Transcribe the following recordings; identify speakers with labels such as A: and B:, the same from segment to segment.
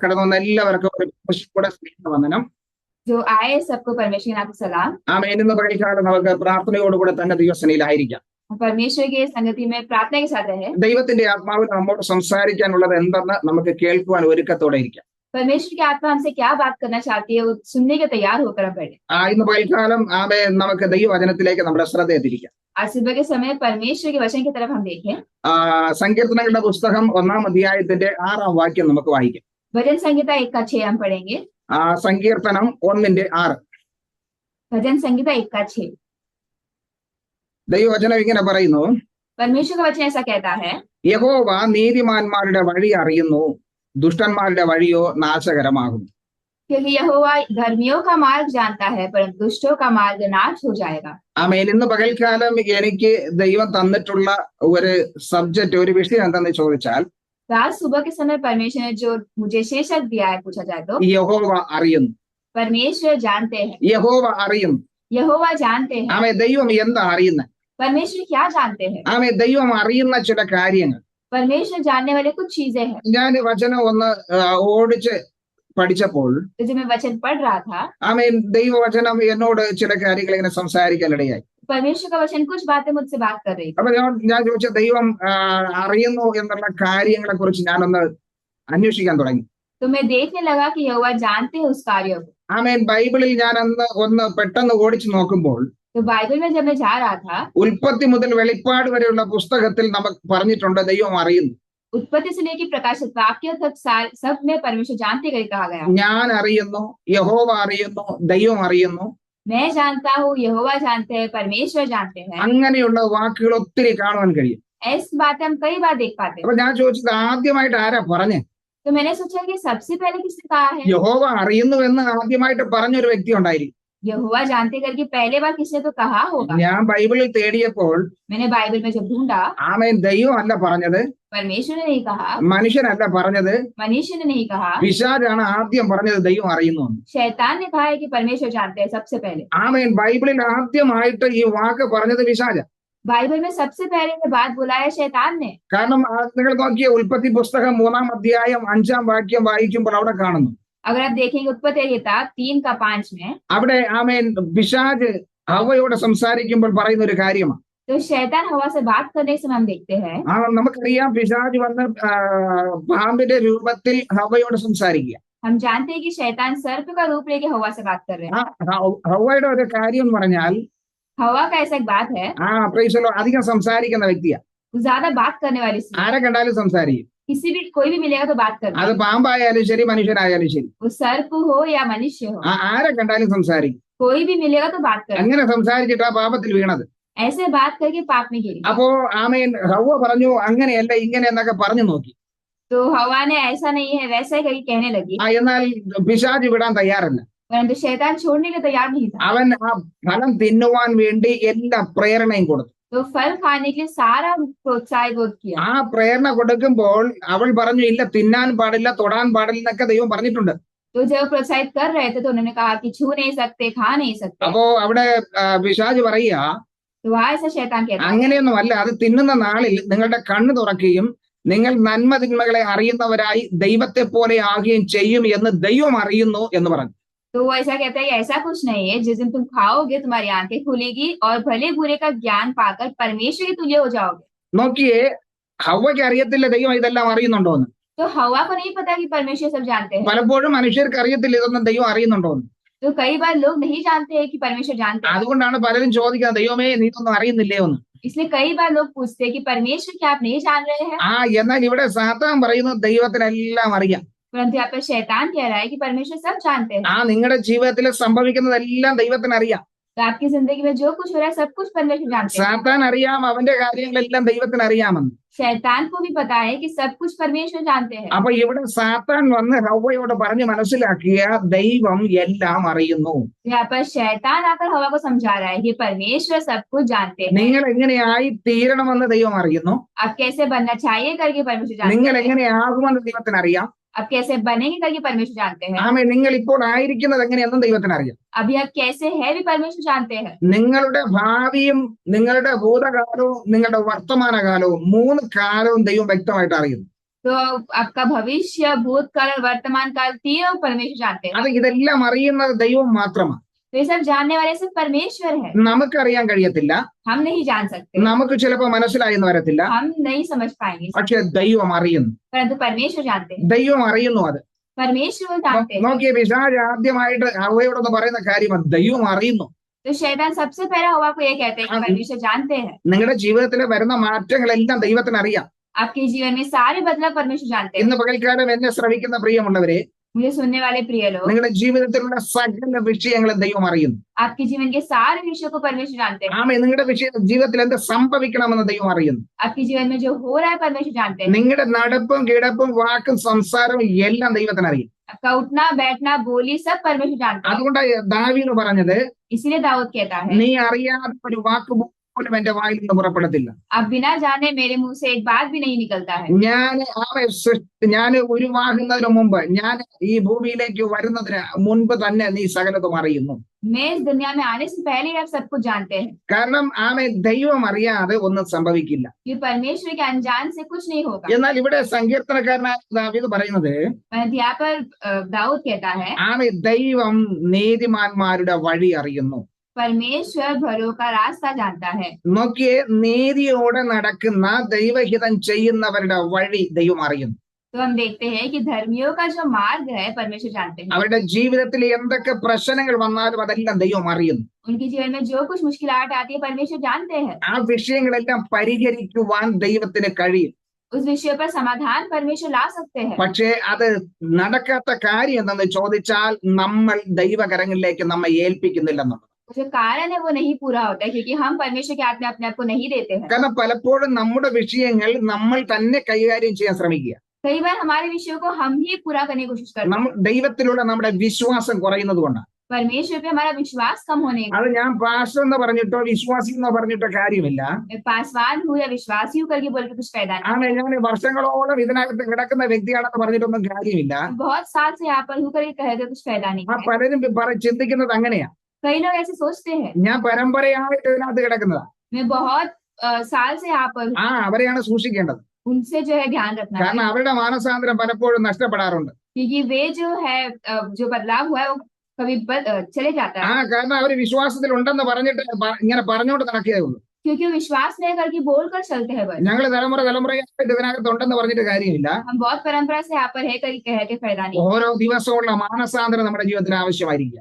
A: കടന്നു വന്ന എല്ലാവർക്കും ഒരു കൂടെ സ്നേഹവന്ദനം.
B: जो आए सबको परमेश्वर के नाम से सलाम।
A: ആമേൻ. ഇന്ന് പകൽക്കാലം നമുക്ക് പ്രാർത്ഥനയോടുകൂടെ തന്നെ ദൈവസന്നിധിയിലായിരിക്കാം.
B: परमेश्वर की संगति में प्रार्थना के साथ रहे।
A: ദൈവത്തിന്റെ ആത്മാവ് നമ്മോട് സംസാരിക്കാനുള്ളത് എന്തെന്ന് നമുക്ക് കേൾക്കുവാൻ ഒരുക്കത്തോടെ ഇരിക്കാം.
B: परमेश्वर की आत्मा हमसे क्या बात करना चाहती है, वो सुनने के तैयार होकर हम बैठे।
A: ഇന്ന് പകൽക്കാലം നമുക്ക് ദൈവവചനത്തിലേക്ക് നമ്മുടെ ശ്രദ്ധ തിരിക്കാം.
B: आज सुबह के समय परमेश्वर के वचन की तरफ हम देखें।
A: സങ്കീർത്തനങ്ങളുടെ പുസ്തകം 1-ാം അധ്യായത്തിന്റെ 6-ാം വാക്യം നമുക്ക് വായിക്കാം.
B: भजन संहिता 1:6 हम पढ़ेंगे।
A: സങ്കീർത്തനം 1:6.
B: भजन संहिता 1:6
A: ദൈവവചനം ഇങ്ങനെ പറയുന്നു,
B: परमेश्वर का वचन ऐसा कहता है,
A: യഹോവ നീതിമാന്മാരുടെ വഴി അറിയുന്നു, ദുഷ്ടന്മാരുടെ വഴിയോ നാശകരമാകുന്നു.
B: क्योंकि यहोवा धर्मियों का मार्ग जानता है, परंतु दुष्टों का मार्ग नाश हो जाएगा।
A: ആമേൻ. ഇന്ന് പകൽക്കാലം എനിക്ക് ദൈവം തന്നിട്ടുള്ള ഒരു സബ്ജക്റ്റ്, ഒരു വിഷയം എന്തെന്ന് ചോദിച്ചാൽ,
B: आज सुबह के समय परमेश्वर ने जो मुझे शीर्षक दिया है, पूछा जाए तो
A: യഹോവ അറിയുന്നു.
B: परमेश्वर जानते हैं।
A: യഹോവ അറിയുന്നു.
B: यहोवा जानते हैं।
A: ആമേൻ. ദൈവം എന്താ അറിയുന്നത്?
B: परमेश्वर क्या जानते हैं?
A: ആമേൻ. ദൈവം അറിയുന്ന ചില കാര്യങ്ങൾ.
B: परमेश्वर जानने वाले कुछ चीजें हैं।
A: ഞാൻ വചനം ഒന്ന് ഓടിച്ച് പഠിച്ചപ്പോൾ
B: तो जब मैं वचन पढ़ रहा था,
A: ആമേൻ, ദൈവവചനം എന്നോട് ചില കാര്യങ്ങൾ ഇങ്ങനെ സംസാരിക്കാനിടയായി.
B: परमेश्वर का वचन कुछ बातें मुझसे बात कर रही थी।
A: അപ്പൊ ഞാൻ ചോദിച്ച ദൈവം അറിയുന്നു എന്നുള്ള കാര്യങ്ങളെ കുറിച്ച് ഞാനൊന്ന് അന്വേഷിക്കാൻ തുടങ്ങി.
B: तो मैं देखने लगा कि यहोवा जानते हैं उस कार्य को।
A: ആമേൻ. ബൈബിളിൽ ഞാൻ ഒന്ന് പെട്ടെന്ന് ഓടിച്ചു നോക്കുമ്പോൾ
B: तो बाइबल में जब मैं जा रहा था,
A: ഉൽപ്പത്തി മുതൽ വെളിപ്പാട് വരെയുള്ള പുസ്തകത്തിൽ നമുക്ക് പറഞ്ഞിട്ടുണ്ട് ദൈവം അറിയുന്നു.
B: उत्पत्ति से लेकर प्रकाशित वाक्य तक सब में परमेश्वर जानते करके कहा गया।
A: ഞാൻ അറിയുന്നു, യഹോവ അറിയുന്നു, ദൈവം അറിയുന്നു,
B: मैं जानता हूँ, यहोवा जानते हैं, परमेश्वर जानते हैं।
A: അങ്ങനെയുള്ള വാക്കുകൾ ഒത്തിരി കാണുവാൻ കഴിയും.
B: ऐसी बातें हम कई बार देख पाते हैं।
A: അപ്പൊ ഞാൻ ചോദിച്ചത് ആദ്യമായിട്ട് ആരാ പറഞ്ഞേ?
B: तो मैंने सोचा कि सबसे पहले किसने कहा है?
A: യഹോവ അറിയുന്നു എന്ന് ആദ്യമായിട്ട് പറഞ്ഞൊരു വ്യക്തി ഉണ്ടായിരിക്കും.
B: यहोवा जानते करके पहले बार किसने तो कहा होगा।
A: ഞാൻ ബൈബിളിൽ തേടിയപ്പോൾ
B: मैंने बाइबल में जब ढूंढा,
A: ആമേൻ, ദൈവം അല്ല പറഞ്ഞത്,
B: परमेश्वर ने नहीं कहा,
A: മനുഷ്യനല്ല പറഞ്ഞത്,
B: मनुष्य ने नहीं कहा,
A: പിശാചാണ് ആദ്യം പറഞ്ഞത് ദൈവം അറിയുന്നു.
B: शैतान ने कहा है कि परमेश्वर जानते हैं सबसे पहले।
A: ആമേൻ. ബൈബിളിൽ ആദ്യമായിട്ട് ഈ വാക്ക് പറഞ്ഞത് പിശാച.
B: बाइबल में सबसे पहले ये बात बोला है शैतान ने।
A: കാരണം നിങ്ങൾ നോക്കിയ ഉൽപ്പത്തി പുസ്തകം 3-ാം അധ്യായം 5-ാം വാക്യം വായിക്കുമ്പോൾ അവിടെ കാണുന്നു,
B: अगर आप देखेंगे उत्पत्ति 3:5 में,
A: അവിടെ ആമേൻ പിശാച് ഹവ്വയോട് സംസാരിക്കുമ്പോൾ പറയുന്ന ഒരു കാര്യമാണ്.
B: तो शैतान हवा से बात करने के समय हम देखते हैं,
A: നമുക്കറിയാം പിശാച് വന്ന് പാമ്പിന്റെ രൂപത്തിൽ ഹവ്വയോട് സംസാരിക്കുക.
B: हम जानते हैं कि शैतान सर्प का रूप लेके हवा से बात कर रहे हैं।
A: ഹവ്വയുടെ ഒരു കാര്യം എന്ന് പറഞ്ഞാൽ
B: हवा का ऐसा एक बात है,
A: പ്രൈസ് ദി ലോർഡ്, അധികം സംസാരിക്കുന്ന വ്യക്തിയാ.
B: वो ज्यादा बात करने वाली सी।
A: ആരെ കണ്ടാലും സംസാരിക്കും.
B: किसी भी कोई भी मिलेगा तो बात
A: അത്
B: करना,
A: പാമ്പായാലും ശരി, മനുഷ്യനായാലും ശരി,
B: वो सर्प हो या मनुष्य हो,
A: ആരെ കണ്ടാലും സംസാരിക്കും.
B: कोई भी मिलेगा तो बात करना।
A: അങ്ങനെ സംസാരിച്ചിട്ട് ആ പാപത്തിൽ വീണത്.
B: ऐसे बात करके पाप में गिरी।
A: അപ്പോ ആമേൻ, ഹവ്വ പറഞ്ഞു അങ്ങനെയല്ല ഇങ്ങനെ എന്നൊക്കെ പറഞ്ഞു നോക്കി.
B: तो हवा ने ऐसा नहीं है वैसा ही करके कहने लगी,
A: എന്നാൽ പിശാച് വിടാൻ തയ്യാറല്ല.
B: परंतु शैतान छोड़ने के तैयार नहीं था।
A: അവൻ ആ ഫലം തിന്നുവാൻ വേണ്ടി എല്ലാ പ്രേരണയും കൊടുത്തു.
B: तो फल खाने के लिए सारा प्रोत्साहित किया।
A: ആ പ്രേരണ കൊടുക്കുമ്പോൾ അവൾ പറഞ്ഞു, ഇല്ല, തിന്നാൻ പാടില്ല, തൊടാൻ പാടില്ല എന്നൊക്കെ ദൈവം പറഞ്ഞിട്ടുണ്ട്.
B: तो जब प्रोत्साहित कर रहे थे तो उन्होंने कहा कि छू नहीं सकते, खा नहीं सकते।
A: അപ്പോ അവിടെ പിശാച് പറയുക,
B: तो वहां ऐसा शैतान कहता है,
A: അങ്ങനെയൊന്നും അല്ല, അത് തിന്നുന്ന നാളിൽ നിങ്ങളുടെ കണ്ണ് തുറക്കുകയും നിങ്ങൾ നന്മ തിന്മകളെ അറിയുന്നവരായി ദൈവത്തെ പോലെ ആകുകയും ചെയ്യും എന്ന് ദൈവം അറിയുന്നു എന്ന് പറഞ്ഞു.
B: तो वो ऐसा कहता है ऐसा कुछ नहीं है, जिस दिन तुम खाओगे तुम्हारी आंखें खुलेगी और भले बुरे का ज्ञान पाकर परमेश्वर के तुल्य हो जाओगे।
A: നോക്കിയേ, ഹവ്വയ്ക്ക് അറിയത്തില്ല ദൈവം ഇതെല്ലാം അറിയുന്നുണ്ടോന്ന്.
B: तो हवा को नहीं पता कि परमेश्वर सब जानते हैं।
A: പലപ്പോഴും മനുഷ്യർക്ക് അറിയത്തില്ല ഇതൊന്നും ദൈവം അറിയുന്നുണ്ടോന്ന്.
B: तो कई बार लोग नहीं जानते हैं कि परमेश्वर जानते हैं।
A: അതുകൊണ്ടാണ് പലരും ചോദിക്കുന്നത്, ദൈവമേ നീ ഇതൊന്നും അറിയുന്നില്ലേ എന്ന്.
B: इसलिए कई बार लोग पूछते हैं कि परमेश्वर क्या आप नहीं जान रहे हैं।
A: എന്നാൽ ഇവിടെ സാത്താൻ പറയുന്നത് ദൈവത്തിനെല്ലാം അറിയാം.
B: परंतु यहाँ पर शैतान कह रहा है कि परमेश्वर सब जानते हैं।
A: നിങ്ങളുടെ ജീവിതത്തിൽ സംഭവിക്കുന്നതെല്ലാം ദൈവത്തിന് അറിയാം.
B: तो आपकी जिंदगी में जो कुछ हो रहा है सब कुछ परमेश्वर जानते हैं।
A: സാത്താൻ അറിയാം അവന്റെ കാര്യങ്ങളെല്ലാം ദൈവത്തിന് അറിയാമെന്ന്.
B: शैतान को भी पता है कि सब कुछ परमेश्वर जानते हैं।
A: അപ്പൊ ഇവിടെ സാത്താൻ വന്ന് ഹവ്വയോട് പറഞ്ഞ് മനസ്സിലാക്കിയ ദൈവം എല്ലാം അറിയുന്നു.
B: यहाँ पर शैतान आकर हवा को समझा रहा है कि परमेश्वर सब कुछ जानते हैं।
A: നിങ്ങൾ എങ്ങനെയായി തീരണമെന്ന് ദൈവം അറിയുന്നു.
B: अब कैसे बनना चाहिए करके परमेश्वर जानते
A: നിങ്ങൾ
B: हैं।
A: എങ്ങനെയാകുമെന്ന് ദൈവത്തിന് അറിയാം.
B: अब कैसे बनेंगे करके परमेश्वर जानते हैं।
A: നിങ്ങൾ ഇപ്പോൾ ആയിരിക്കുന്നത് എങ്ങനെയെന്നും ദൈവത്തിന് അറിയാം.
B: अभी आप कैसे है भी परमेश्वर जानते हैं।
A: നിങ്ങളുടെ ഭാവിയും നിങ്ങളുടെ ഭൂതകാലവും നിങ്ങളുടെ വർത്തമാനകാലവും 3 കാലവും ദൈവം വ്യക്തമായിട്ട് അറിയുന്നു.
B: तो आपका भविष्य, भूतकाल और वर्तमान काल तीनों परमेश्वर जानते हैं।
A: അത് ഇതെല്ലാം അറിയുന്നത് ദൈവം മാത്രമാണ്.
B: तो ये सब जानने वाले सिर्फ परमेश्वर है,
A: നമുക്കറിയാൻ കഴിയത്തില്ല,
B: हम नहीं जान सकते,
A: നമുക്ക് ചിലപ്പോൾ മനസ്സിലായെന്ന് വരത്തില്ല.
B: हम नहीं समझ पाएंगे,
A: പക്ഷെ ദൈവം അറിയുന്നു,
B: परंतु परमेश्वर जानते हैं,
A: ദൈവം അറിയുന്നു. അത്
B: परमेश्वर वो जानते हैं।
A: നോക്കിയ പിശാച് ആദ്യമായിട്ട് ഹവ്വയോടൊന്ന് പറയുന്ന കാര്യമാണ് ദൈവം അറിയുന്നു.
B: तो शैतान सबसे पहला हवा को ये कहते हैं कि परमेश्वर जानते हैं।
A: നിങ്ങളുടെ ജീവിതത്തിൽ വരുന്ന മാറ്റങ്ങളെല്ലാം ദൈവത്തിന് അറിയാം.
B: आपके जीवन में सारे बदलाव परमेश्वर जानते हैं।
A: ഇന്ന് പകൽക്കാലം എന്നെ ശ്രവിക്കുന്ന പ്രിയമുള്ളവരെ,
B: मुझे सुनने वाले प्रिय लोग,
A: നിങ്ങളുടെ ജീവിതത്തിലുള്ള സകല വിഷയങ്ങളും ദൈവം അറിയുന്നു.
B: आपके जीवन के सारे विषयों को परमेश्वर जानते हैं।
A: നിങ്ങളുടെ ജീവിതത്തിൽ എന്ത് സംഭവിക്കണമെന്ന് ദൈവം അറിയുന്നു.
B: आपके जीवन में जो हो रहा है परमेश्वर जानते हैं।
A: നിങ്ങളുടെ നടപ്പും കിടപ്പും വാക്കും സംസാരവും എല്ലാം ദൈവത്തിന് അറിയും.
B: आपका उठना बैठना बोली सब परमेश्वर जानते हैं।
A: അതുകൊണ്ടാണ് ദാവീദ് പറഞ്ഞത്,
B: इसीलिए दाऊद कहता है,
A: നീ അറിയാതെ ഒരു വാക്ക് പോലും എന്റെ വായിൽ നിന്ന് പുറപ്പെടത്തില്ല.
B: अब बिना जाने मेरे मुंह से एक बात भी नहीं निकलता है।
A: ഞാൻ ഉരുവാകുന്നതിന് മുമ്പ്, ഞാൻ ഈ ഭൂമിയിലേക്ക് വരുന്നതിന് മുൻപ് തന്നെ നീ സകലതും അറിയുന്നു.
B: मैं इस दुनिया में आने से पहले ही आप सब कुछ जानते हैं।
A: കാരണം ദൈവം അറിയാതെ ഒന്നും സംഭവിക്കില്ല.
B: ये परमेश्वर के अनजान से कुछ नहीं होगा।
A: എന്നാൽ ഇവിടെ സങ്കീർത്തനക്കാരനായ ദാവീദ് പറയുന്നത്,
B: परंतु यहाँ पर दाऊद कहता है,
A: ദൈവം നീതിമാന്മാരുടെ വഴി അറിയുന്നു.
B: परमेश्वर भरों का रास्ता जानता है।
A: നോക്കിയേ, നീതിയോടെ നടക്കുന്ന ദൈവഹിതം ചെയ്യുന്നവരുടെ വഴി ദൈവം അറിയുന്നു.
B: तो हम देखते हैं कि धर्मियों का जो मार्ग है परमेश्वर जानते हैं।
A: അവരുടെ ജീവിതത്തിൽ എന്തൊക്കെ പ്രശ്നങ്ങൾ വന്നാലും അതെല്ലാം ദൈവം അറിയുന്നു.
B: उनके जीवन में जो कुछ मुश्किलात आती है परमेश्वर जानते हैं।
A: ആ വിഷയങ്ങളെല്ലാം പരിഹരിക്കുവാൻ ദൈവത്തിന് കഴിയും.
B: उस विषय पर समाधान परमेश्वर ला सकते हैं।
A: പക്ഷേ അത് നടക്കാത്ത കാര്യം എന്തെന്ന് ചോദിച്ചാൽ നമ്മൾ ദൈവകരങ്ങളിലേക്ക് നമ്മെ ഏൽപ്പിക്കുന്നില്ലെന്നുള്ളത്.
B: जो कारण है वो नहीं पूरा होता है, क्योंकि हम परमेश्वर के हाथ में अपने आप को नहीं देते हैं।
A: കാരണം പലപ്പോഴും നമ്മുടെ വിഷയങ്ങൾ നമ്മൾ തന്നെ കൈകാര്യം ചെയ്യാൻ ശ്രമിക്കുക.
B: कई बार हमारे विषयों को हम ही पूरा करने की कोशिश करते हैं।
A: ദൈവത്തിലുള്ള നമ്മുടെ വിശ്വാസം കുറയുന്നത് കൊണ്ടാണ്.
B: परमेश्वर पे हमारा विश्वास कम होने का।
A: അത് ഞാൻ പാസ്റ്റർ എന്ന് പറഞ്ഞിട്ടോ വിശ്വാസി എന്ന് പറഞ്ഞിട്ടോ കാര്യമില്ല.
B: मैं पासवान हूँ या विश्वासी हूँ करके बोल के कुछ फायदा नहीं।
A: ഞാൻ വർഷങ്ങളോളം ഇതിനകത്ത് കിടക്കുന്ന വ്യക്തിയാണെന്ന് പറഞ്ഞിട്ടൊന്നും കാര്യമില്ല.
B: बहुत साल से यहाँ पर हूँ करके कह के कुछ फायदा नहीं है।
A: പലരും ചിന്തിക്കുന്നത് അങ്ങനെയാ,
B: कई लोग ऐसे सोचते हैं
A: ഞാൻ പരമ്പരയായിട്ട് ഇതിനകത്ത് കിടക്കുന്നതാ.
B: मैं बहुत साल से यहाँ पर हूँ।
A: അവരെയാണ് സൂക്ഷിക്കേണ്ടത്.
B: उनसे जो है ध्यान रखना है,
A: കാരണം അവരുടെ മാനസാന്തരം പലപ്പോഴും നഷ്ടപ്പെടാറുണ്ട്.
B: क्योंकि वे जो है जो बदलाव हुआ है वो कभी चले जाता है।
A: കാരണം അവർ വിശ്വാസത്തിൽ ഉണ്ടെന്ന് പറഞ്ഞിട്ട് ഇങ്ങനെ പറഞ്ഞുകൊണ്ട് നടക്കുകയേ ഉള്ളൂ.
B: क्योंकि विश्वास नहीं करके बोल कर चलते हैं बस।
A: ഞങ്ങൾ തലമുറയായിട്ട് ഇതിനകത്ത് ഉണ്ടെന്ന് പറഞ്ഞിട്ട് കാര്യമില്ല.
B: हम बहुत परंपरा से यहाँ पर है करके कह के फायदा नहीं।
A: ഓരോ ദിവസമുള്ള മാനസാന്തരം നമ്മുടെ ജീവിതത്തിൽ ആവശ്യമായിരിക്കുക.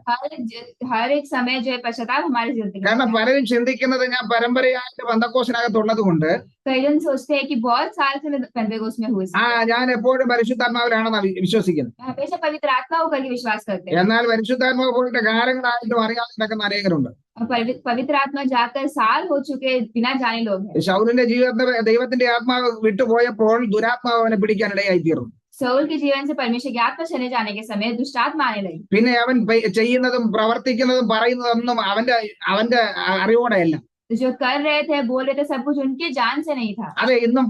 B: हर एक समय जो है पश्चाताप हमारे जिंदगी में।
A: കാരണം പലരും ചിന്തിക്കുന്നത് ഞാൻ പരമ്പരയായിട്ട് പെന്തക്കോസിനകത്തുള്ളത് കൊണ്ട്
B: कई जन सोचते हैं कि बहुत साल से मैं पेंटेकोस्ट में हूँ,
A: ഞാൻ എപ്പോഴും പരിശുദ്ധാത്മാവിലാണെന്ന് വിശ്വസിക്കുന്നത്.
B: हमेशा पवित्र आत्मा को करके विश्वास करते हैं।
A: എന്നാൽ പരിശുദ്ധാത്മാവ് പോയിട്ട് കാലങ്ങളായിട്ടും അറിയാതെ നടക്കുന്ന അനേകരുണ്ട്.
B: पवित्र आत्मा जाकर साल हो चुके बिना जाने लोग हैं।
A: ശൗലിന്റെ ജീവിതത്തിൽ ദൈവത്തിന്റെ ആത്മാവ് വിട്ടുപോയപ്പോൾ ദുരാത്മാവ് അവനെ പിടിക്കാനിടയായി തീർന്നു.
B: शाऊल के जीवन से परमेश्वर की आत्मा चले जाने के समय दुष्ट आत्मा आने लगी।
A: പിന്നെ അവൻ ചെയ്യുന്നതും പ്രവർത്തിക്കുന്നതും പറയുന്നതൊന്നും അവന്റെ അറിവോടെയല്ല.
B: जो कर रहे थे बोल रहे थे सब कुछ उनके जान से नहीं था।
A: അതെ, ഇന്നും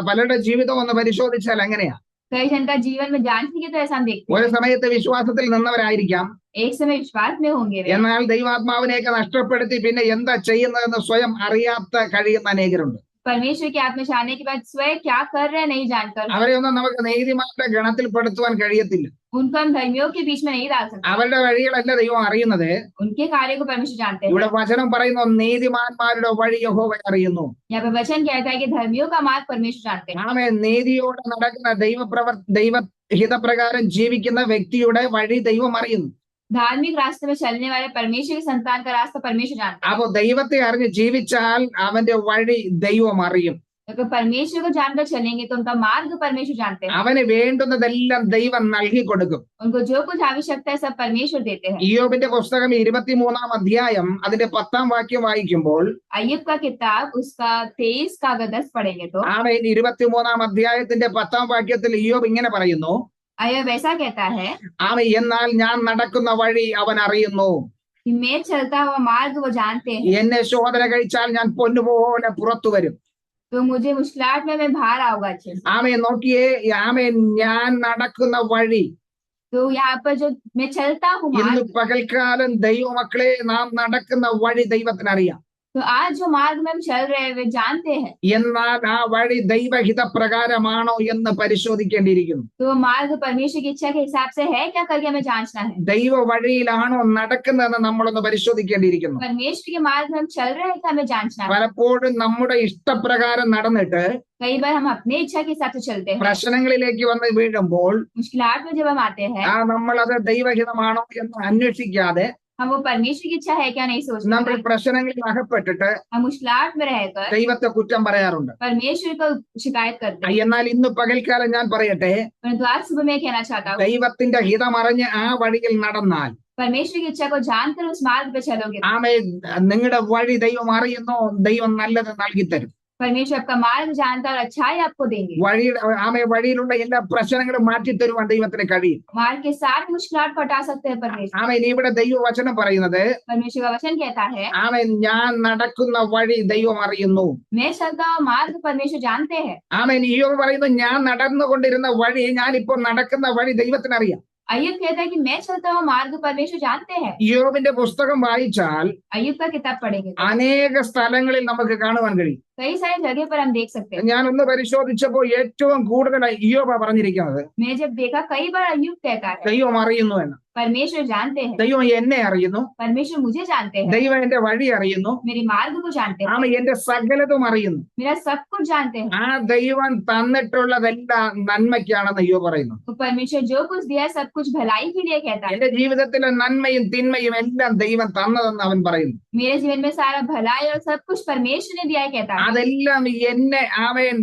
A: പലരുടെ ജീവിതം ഒന്ന് പരിശോധിച്ചാൽ അങ്ങനെയാ.
B: कई जन का जीवन में जांचने की तो ऐसा हम देखते
A: ഒരു
B: हैं।
A: സമയത്ത് വിശ്വാസത്തിൽ നിന്നവരായിരിക്കാം,
B: एक समय विश्वास में होंगे वे,
A: എന്നാൽ ദൈവാത്മാവിനെയൊക്കെ നഷ്ടപ്പെടുത്തി പിന്നെ എന്താ ചെയ്യുന്നതെന്ന് സ്വയം അറിയാത്ത കഴിയുന്ന അനേകരുണ്ട്.
B: परमेश्वर की आत्मा छाने के बाद स्वयं क्या कर रहे हैं नहीं जानकर
A: അവരെ ഒന്നും നമുക്ക് നീതിമാന്റെ ഗണത്തിൽപ്പെടുത്തുവാൻ കഴിയത്തില്ല.
B: उनको हम धर्मियों के बीच में नहीं डाल सकते।
A: അവരുടെ വഴികളല്ല ദൈവം അറിയുന്നത്.
B: उनके कार्य को परमेश्वर जानते हैं।
A: ഇവിടെ വചനം പറയുന്നു, നീതിമാന്മാരുടെ വഴി യഹോവ അറിയുന്നു.
B: यहाँ पे वचन कहता है कि धर्मियों का मार्ग परमेश्वर जानते हैं।
A: നീതിയോടെ നടക്കുന്ന ദൈവഹിതപ്രകാരം ജീവിക്കുന്ന വ്യക്തിയുടെ വഴി ദൈവം അറിയുന്നു.
B: धार्मिक रास्ते में चलने वाले परमेश्वर की संतान का रास्ता परमेश्वर जानते हैं।
A: അപ്പൊ ദൈവത്തെ അറിഞ്ഞ് ജീവിച്ചാൽ അവന്റെ വഴി ദൈവം അറിയും.
B: अगर परमेश्वर को जानकर चलेंगे तो उनका मार्ग परमेश्वर जानते हैं।
A: അവന് വേണ്ടുന്നതെല്ലാം ദൈവം നൽകി കൊടുക്കും.
B: उनको जो कुछ आवश्यकता है सब परमेश्वर देते हैं।
A: ഇയ്യോബിന്റെ പുസ്തകം 23 അധ്യായം അതിന്റെ 10 വാക്യം വായിക്കുമ്പോൾ
B: अय्यूब का किताब उसका 23 का अगर 10 पढ़ेंगे तो
A: 23 അധ്യായത്തിന്റെ 10 വാക്യത്തിൽ ഇയ്യോബ് ഇങ്ങനെ പറയുന്നു,
B: अय्यूब ऐसा कहता है
A: എന്നാൽ ഞാൻ നടക്കുന്ന വഴി അവൻ അറിയുന്നു.
B: कि मैं चलता हुआ मार्ग वो जानते हैं।
A: എന്നെ ശോധന കഴിച്ചാൽ ഞാൻ പൊന്നുപോലെ പുറത്തു വരും.
B: तो मुझे मुश्किलात में मैं बाहर आऊंगा अच्छे से।
A: നോക്കിയേ, ഞാൻ നടക്കുന്ന വഴി.
B: तो यहाँ पर जो मैं चलता हूँ
A: ഇന്ന്
B: मार्ग,
A: പകൽക്കാലം ദൈവമക്കളെ നാം നടക്കുന്ന വഴി ദൈവത്തിനറിയാം.
B: तो आज जो मार्ग में हम चल रहे हैं वे जानते हैं,
A: എന്നാൽ ആ വഴി ദൈവഹിത പ്രകാരമാണോ എന്ന് പരിശോധിക്കേണ്ടിയിരിക്കുന്നു.
B: तो मार्ग परमेश्वर की इच्छा के हिसाब से है क्या करके हमें जांचना है।
A: ദൈവ വഴിയിലാണോ നടക്കുന്നതെന്ന് നമ്മളൊന്ന് പരിശോധിക്കേണ്ടിയിരിക്കുന്നു.
B: परमेश्वर के मार्ग में हम चल रहे हैं क्या हमें जांचना है।
A: പലപ്പോഴും നമ്മുടെ ഇഷ്ടപ്രകാരം നടന്നിട്ട്
B: कई बार हम अपने इच्छा के हिसाब से चलते हैं,
A: പ്രശ്നങ്ങളിലേക്ക് വന്ന് വീഴുമ്പോൾ
B: मुश्किलात में जब हम आते हैं
A: നമ്മളത് ദൈവഹിതമാണോ എന്ന് അന്വേഷിക്കാതെ
B: हम वो परमेश्वर की इच्छा है क्या नहीं सोचते
A: നമ്മൾ
B: हैं।
A: പ്രശ്നങ്ങളിൽ അകപ്പെട്ടിട്ട്
B: हम मुश्किलात में रहकर
A: ദൈവത്തെ കുറ്റം പറയാറുണ്ട്.
B: परमेश्वर को शिकायत करते हैं।
A: എന്നാൽ ഇന്ന് പകൽക്കാലം ഞാൻ പറയട്ടെ,
B: परंतु आज सुबह मैं कहना चाहता हूँ,
A: ദൈവത്തിന്റെ ഹിതമറിഞ്ഞ് ആ വഴിയിൽ നടന്നാൽ
B: परमेश्वर की इच्छा को जानकर उस मार्ग पे चलोगे,
A: നിങ്ങളുടെ വഴി ദൈവം അറിയുന്നു, ദൈവം നല്ലത് നൽകിത്തരും.
B: परमेश्वर आपका मार्ग जानता और अच्छाई आपको देंगे।
A: വഴിയിലുള്ള എല്ലാ പ്രശ്നങ്ങളും മാറ്റിത്തരുവാൻ ദൈവത്തിന് കഴിയും.
B: मार्ग के साथ मुश्किलात को हटा सकते हैं परमेश्वर।
A: ഇവിടെ ദൈവവചനം പറയുന്നത്
B: परमेश्वर का वचन कहता है,
A: ഞാൻ നടക്കുന്ന വഴി ദൈവം അറിയുന്നു.
B: मैं चलता हूँ मार्ग परमेश्वर जानते हैं।
A: ഇയ്യോബ് പറയുന്നു, ഞാൻ നടന്നുകൊണ്ടിരുന്ന വഴി, ഞാനിപ്പോ നടക്കുന്ന വഴി ദൈവത്തിനറിയാം.
B: अय्यूब कहता है कि मैं चलता हूँ मार्ग परमेश्वर जानते हैं।
A: ഇയ്യോബിന്റെ പുസ്തകം വായിച്ചാൽ
B: अय्यूब का किताब पढ़ेंगे तो
A: അനേക സ്ഥലങ്ങളിൽ നമുക്ക് കാണുവാൻ കഴിയും.
B: कई सारी जगह पर हम देख सकते हैं।
A: ഞാനൊന്ന് പരിശോധിച്ചപ്പോൾ ഏറ്റവും കൂടുതലായി ഇയ്യോബ പറഞ്ഞിരിക്കുന്നത്
B: मैं जब देखा कई बार अय्यूब कहता है
A: ദൈവം അറിയുന്നു എന്ന്.
B: परमेश्वर जानते हैं,
A: ദൈവം എന്നെ അറിയുന്നു,
B: परमेश्वर मुझे जानते हैं,
A: ദൈവം എന്റെ വഴി അറിയുന്നു,
B: मेरे मार्ग को जानते हैं,
A: എന്റെ സകലതും അറിയുന്നു.
B: मेरा सब कुछ जानते हैं।
A: ആ ദൈവം തന്നിട്ടുള്ളതെല്ലാം നന്മയ്ക്കാണെന്ന് അയ്യോ പറയുന്നു.
B: तो परमेश्वर जो कुछ दिया है सब कुछ भलाई के लिए कहता है।
A: എന്റെ ജീവിതത്തിലെ നന്മയും തിന്മയും എല്ലാം ദൈവം തന്നതെന്ന് അവൻ പറയുന്നു.
B: मेरे जीवन में सारा भलाई और सब कुछ परमेश्वर ने दिया है कहता है।
A: അതെല്ലാം എന്നെ അവൻ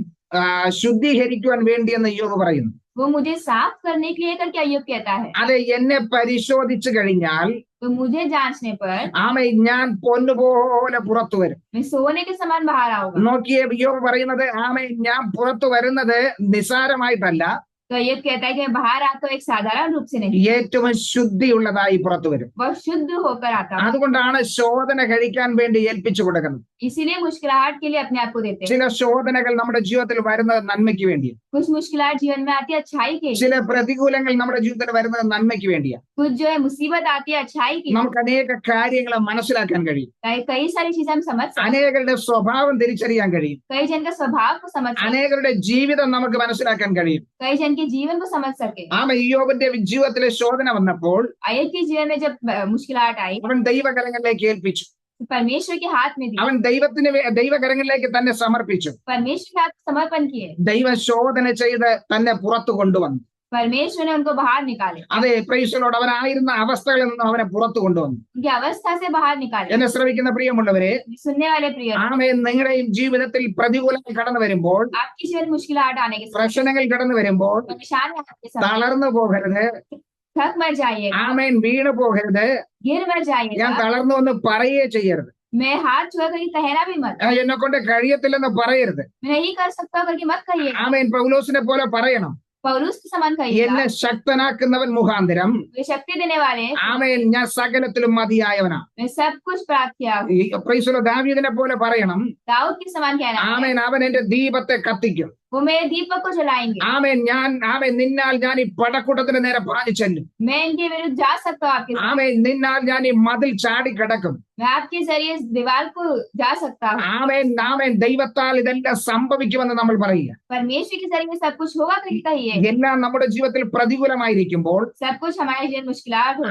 A: ശുദ്ധീകരിക്കുവാൻ വേണ്ടിയെന്ന് യോബ് പറയുന്നു.
B: वो मुझे साफ करने के लिए करके अय्यूब कहता है।
A: അത് എന്നെ പരിശോധിച്ചു കഴിഞ്ഞാൽ
B: तो मुझे जांचने पर
A: ഞാൻ പൊന്നുപോലെ പുറത്തു വരും.
B: मैं सोने के समान बाहर आऊंगा।
A: നോക്കിയേ, യോബ് പറയുന്നത് ഞാൻ പുറത്തു വരുന്നത് നിസാരമായിട്ടല്ല,
B: तो अय्यूब कहता है कि मैं बाहर आता हूँ एक साधारण रूप से नहीं,
A: ഏറ്റവും ശുദ്ധിയുള്ളതായി പുറത്തു വരും.
B: वह शुद्ध होकर आता हूँ।
A: അതുകൊണ്ടാണ് ശോധന കഴിക്കാൻ വേണ്ടി ഏൽപ്പിച്ചു കൊടുക്കുന്നത്.
B: इसीलिए मुश्किलात के लिए अपने आप को देते हैं।
A: ചില ശോധനകൾ നമ്മുടെ ജീവിതത്തിൽ വരുന്നത് നന്മയ്ക്ക് വേണ്ടിയാണ്.
B: कुछ मुश्किलात जीवन में आती है अच्छाई के लिए,
A: ചില പ്രതികൂലങ്ങൾ നമ്മുടെ ജീവിതത്തിൽ വരുന്നത് നന്മയ്ക്ക് വേണ്ടിയാണ്.
B: कुछ जो है मुसीबत आती है अच्छाई की।
A: നമുക്ക് അനേക കാര്യങ്ങൾ മനസ്സിലാക്കാൻ കഴിയും,
B: कई सारी चीजें हम समझ सकते हैं,
A: അനേകരുടെ സ്വഭാവം തിരിച്ചറിയാൻ കഴിയും,
B: कई जन का स्वभाव को समझ सकते हैं,
A: അനേകരുടെ ജീവിതം നമുക്ക് മനസ്സിലാക്കാൻ കഴിയും.
B: कई जन के जीवन को समझ सके।
A: ഇയ്യോബിന്റെ ജീവിതത്തിലെ ശോധന വന്നപ്പോൾ
B: अय्यूब के जीवन में जब मुश्किलात आई
A: അവൻ ദൈവകരങ്ങളിലേക്ക് ഏൽപ്പിച്ചു.
B: तो परमेश्वर के हाथ में दी,
A: അവൻ ദൈവകരങ്ങളിലേക്ക് തന്നെ സമർപ്പിച്ചു.
B: परमेश्वर के हाथ समर्पण किए,
A: ദൈവ ശോധന ചെയ്ത് തന്നെ പുറത്തു കൊണ്ടുവന്നു.
B: परमेश्वर ने उनको बाहर निकाले,
A: അതെ, പ്രൈസലോട്, അവനായിരുന്ന അവസ്ഥകളിൽ നിന്ന് അവനെ പുറത്തു കൊണ്ടുവന്നു.
B: उनकी अवस्था से बाहर निकाले।
A: എന്നെ ശ്രമിക്കുന്ന പ്രിയമുള്ളവരെ,
B: सुनने वाले प्रिय,
A: നിങ്ങളുടെയും ജീവിതത്തിൽ പ്രതികൂലങ്ങൾ കടന്നു വരുമ്പോൾ,
B: आपकी जीवन मुश्किलात आने के समय,
A: പ്രശ്നങ്ങൾ കടന്നു വരുമ്പോൾ
B: परेशानी आने के समय
A: തളർന്നു പോകരുത്.
B: थक मर जाइए,
A: വീണു പോകരുത്.
B: गिर मर
A: ഞാൻ
B: जाइए।
A: തളർന്നു എന്ന് പറയുകയേ ചെയ്യരുത്.
B: मैं हाथ छुआ करके कहना भी मत,
A: എന്നെ കൊണ്ട് കഴിയത്തില്ലെന്ന് പറയരുത്.
B: मैं नहीं कर सकता करके मत कहिए।
A: പൗലോസിനെ പോലെ പറയണം,
B: पौलुस के समान कहिए,
A: എന്നെ ശക്തനാക്കുന്നവൻ മുഖാന്തരം
B: वे शक्ति देने वाले हैं,
A: ഞാൻ സകലത്തിലും മതിയായവനാ.
B: मैं सब कुछ प्राप्त किया हूँ।
A: പ്രൈസലോ, ദാവീദിനെ പോലെ പറയണം,
B: दाऊद के समान कहना है,
A: അവൻ എന്റെ ദീപത്തെ കത്തിക്കും.
B: वो मेरे दीपक को जलाएंगे।
A: നിന്നാൽ ഞാൻ ഈ പടക്കൂട്ടത്തിന് നേരെ പാഞ്ഞു ചെല്ലും.
B: मैं इनके विरुद्ध जा सकता हूँ आपके साथ,
A: നിന്നാൽ ഞാൻ ഈ മതിൽ ചാടി കിടക്കും.
B: मैं आपके जरिए इस दीवार को जा सकता हूँ।
A: ദൈവത്താൽ ഇതെല്ലാം സംഭവിക്കുമെന്ന് നമ്മൾ പറയുക.
B: परमेश्वर के जरिए सब कुछ होगा करके कहिए।
A: എല്ലാം നമ്മുടെ ജീവിതത്തിൽ പ്രതികൂലമായിരിക്കുമ്പോൾ,
B: सब कुछ हमारे जीवन मुश्किलात हो,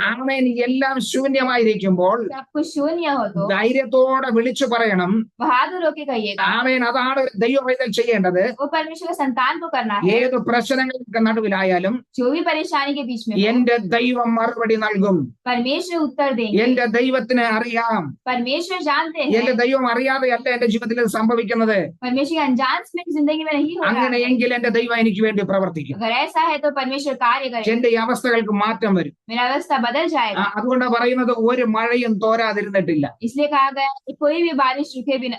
A: എല്ലാം ശൂന്യമായിരിക്കുമ്പോൾ
B: सब कुछ शून्य हो तो
A: ധൈര്യത്തോടെ വിളിച്ചു പറയണം,
B: बहादुर होके कहिएगा।
A: അതാണ് ഒരു ദൈവവേദന ചെയ്യേണ്ടത്.
B: वो परमेश्वर का संतान को करना है।
A: ഏത് പ്രശ്നങ്ങൾക്ക് നടുവിലായാലും
B: जो भी परेशानी के बीच में हो,
A: എന്റെ ദൈവം മറുപടി നൽകും.
B: परमेश्वर उत्तर देंगे।
A: എന്റെ ദൈവത്തിന് അറിയാം.
B: परमेश्वर जानते
A: എന്റെ
B: हैं,
A: ദൈവം അറിയാതെയല്ല എന്റെ ജീവിതത്തിൽ ഇത് സംഭവിക്കുന്നത്.
B: परमेश्वर के अनजान में जिंदगी में नहीं हो रहा है।
A: അങ്ങനെയെങ്കിൽ എന്റെ ദൈവം എനിക്ക് വേണ്ടി പ്രവർത്തിക്കും.
B: अगर ऐसा है तो परमेश्वर कार्य करेगा,
A: എന്റെ ഈ അവസ്ഥകൾക്ക് മാറ്റം വരും.
B: मेरा अवस्था बदल जाएगा।
A: അതുകൊണ്ടാണ് പറയുന്നത്, ഒരു മഴയും തോരാതിരുന്നിട്ടില്ല.
B: इसलिए कहा गया है कि कोई भी बारिश रुके बिना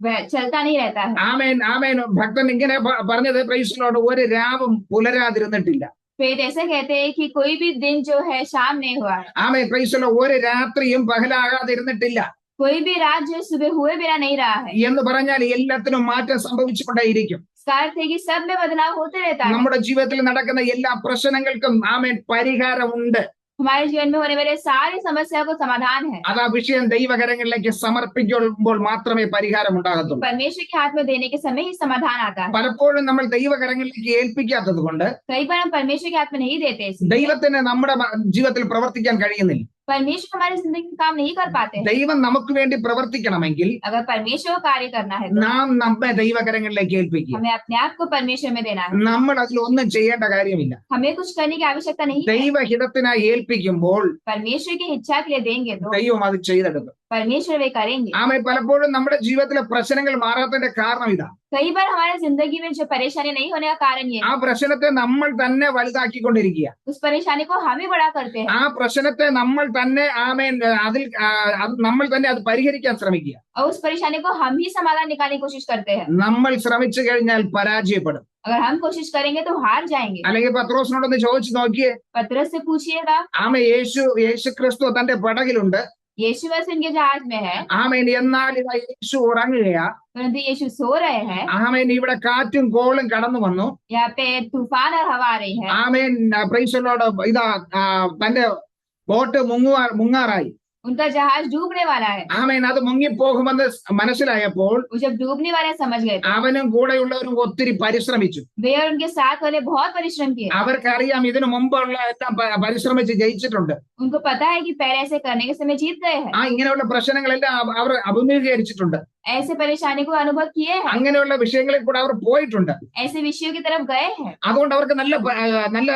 B: वह चलता नहीं रहता है।
A: ആമേൻ. ഭക്തൻ ഇങ്ങനെ പറഞ്ഞത്, പ്രൈസിലോട്, ഒരു രാവും പുലരാതിരുന്നിട്ടില്ല.
B: फिर ऐसे कहते हैं कि कोई भी दिन जो है शाम नहीं हुआ है,
A: ആമേൻ. പ്രൈസിലോ, ഒരു രാത്രിയും പകലാകാതിരുന്നിട്ടില്ല
B: कोई भी रात जो सुबह हुए बिना नहीं रहा है।
A: എന്ന് പറഞ്ഞാൽ എല്ലാത്തിനും മാറ്റം സംഭവിച്ചുകൊണ്ടേയിരിക്കും.
B: इसका अर्थ है कि सब में बदलाव होते रहता है।
A: നമ്മുടെ ജീവിതത്തിൽ നടക്കുന്ന എല്ലാ പ്രശ്നങ്ങൾക്കും പരിഹാരമുണ്ട്.
B: हमारे जीवन में होने वाले सारी समस्या को समाधान है।
A: അത് ആ വിഷയം ദൈവകരങ്ങളിലേക്ക് സമർപ്പിക്കുമ്പോൾ മാത്രമേ പരിഹാരം ഉണ്ടാകത്തുള്ളൂ.
B: परमेश्वर के हाथ में देने के समय ही समाधान आता है।
A: പലപ്പോഴും നമ്മൾ ദൈവകരങ്ങളിലേക്ക് ഏൽപ്പിക്കാത്തത് കൊണ്ട്
B: कई बार हम परमेश्वर के हाथ में नहीं देते,
A: ദൈവത്തിന് നമ്മുടെ ജീവിതത്തിൽ പ്രവർത്തിക്കാൻ കഴിയുന്നില്ല.
B: परमेश्वर हमारी जिंदगी में काम नहीं कर पाते हैं।
A: ദൈവം നമുക്ക് വേണ്ടി പ്രവർത്തിക്കണമെങ്കിൽ
B: अगर परमेश्वर को कार्य करना है तो
A: നാം നമ്മെ ദൈവകരങ്ങളിലേക്ക് ഏൽപ്പിക്കുക.
B: हमें अपने आप को परमेश्वर में देना है।
A: നമ്മൾ അതിലൊന്നും ചെയ്യേണ്ട കാര്യമില്ല.
B: हमें कुछ करने की आवश्यकता नहीं है।
A: ദൈവഹിതത്തിനായി ഏൽപ്പിക്കുമ്പോൾ
B: परमेश्वर की इच्छा के लिए देंगे तो
A: ദൈവം അത് ചെയ്തെടുക്കും.
B: परमेश्वर वे करेंगे।
A: ആമേ പലപ്പോഴും നമ്മുടെ ജീവിതത്തിലെ പ്രശ്നങ്ങൾ മാറാത്തതിന്റെ കാരണം ഇതാ.
B: कई बार हमारे जिंदगी में जो परेशानी नहीं होने का कारण ये
A: ആ
B: है,
A: പ്രശ്നത്തെ നമ്മൾ തന്നെ വലുതാക്കിക്കൊണ്ടിരിക്കുക.
B: उस परेशानी को हम ही बड़ा करते हैं
A: ആ പ്രശ്നത്തെ നമ്മൾ തന്നെ ആമേൻ നമ്മൾ തന്നെ അത് പരിഹരിക്കാൻ ശ്രമിക്കുക.
B: और उस परेशानी को हम ही समाधान निकालने की कोशिश करते हैं।
A: നമ്മൾ ശ്രമിച്ചു കഴിഞ്ഞാൽ പരാജയപ്പെടും.
B: अगर हम कोशिश करेंगे तो हार जाएंगे।
A: അല്ലെങ്കിൽ പത്രോസിനോടൊന്ന് ചോദിച്ചു നോക്കിയേ.
B: पतरस से पूछिएगा,
A: ആമേ യേശു ക്രിസ്തു തന്റെ പടകിലുണ്ട്.
B: यीशु वैसे उनके जहाज में है,
A: ആമേൻ എന്നാൽ ഇതാ യേശു ഉറങ്ങുകയാ.
B: परंतु यीशु सो रहे हैं।
A: ആമേൻ ഇവിടെ കാറ്റും കോളും കടന്നു വന്നു.
B: यहाँ पे तूफान और हवा आ रही है।
A: ആമേൻ പ്രൈസലോട് ഇതാ തന്റെ ബോട്ട് മുങ്ങാറായി.
B: उनका जहाज डूबने वाला है।
A: ആമേൻ അത് മുങ്ങിപ്പോകുമെന്ന് മനസ്സിലായപ്പോൾ
B: वो जब डूबने वाले समझ गए थे,
A: അവനും കൂടെയുള്ളവരും ഒത്തിരി പരിശ്രമിച്ചു.
B: वे और उनके साथ वाले बहुत परिश्रम किए।
A: അവർക്കറിയാം ഇതിനു മുമ്പുള്ള എല്ലാം പരിശ്രമിച്ച് ജയിച്ചിട്ടുണ്ട്.
B: उनको पता है कि पहले ऐसे करने के समय जीत गए हैं।
A: ഇങ്ങനെയുള്ള പ്രശ്നങ്ങളെല്ലാം അവർ അഭിമുഖീകരിച്ചിട്ടുണ്ട്.
B: ऐसे परेशानी को अनुभव किए हैं।
A: അങ്ങനെയുള്ള വിഷയങ്ങളിൽ കൂടെ അവർ പോയിട്ടുണ്ട്.
B: ऐसे विषयों की तरफ गए हैं,
A: അതുകൊണ്ട് അവർക്ക് നല്ല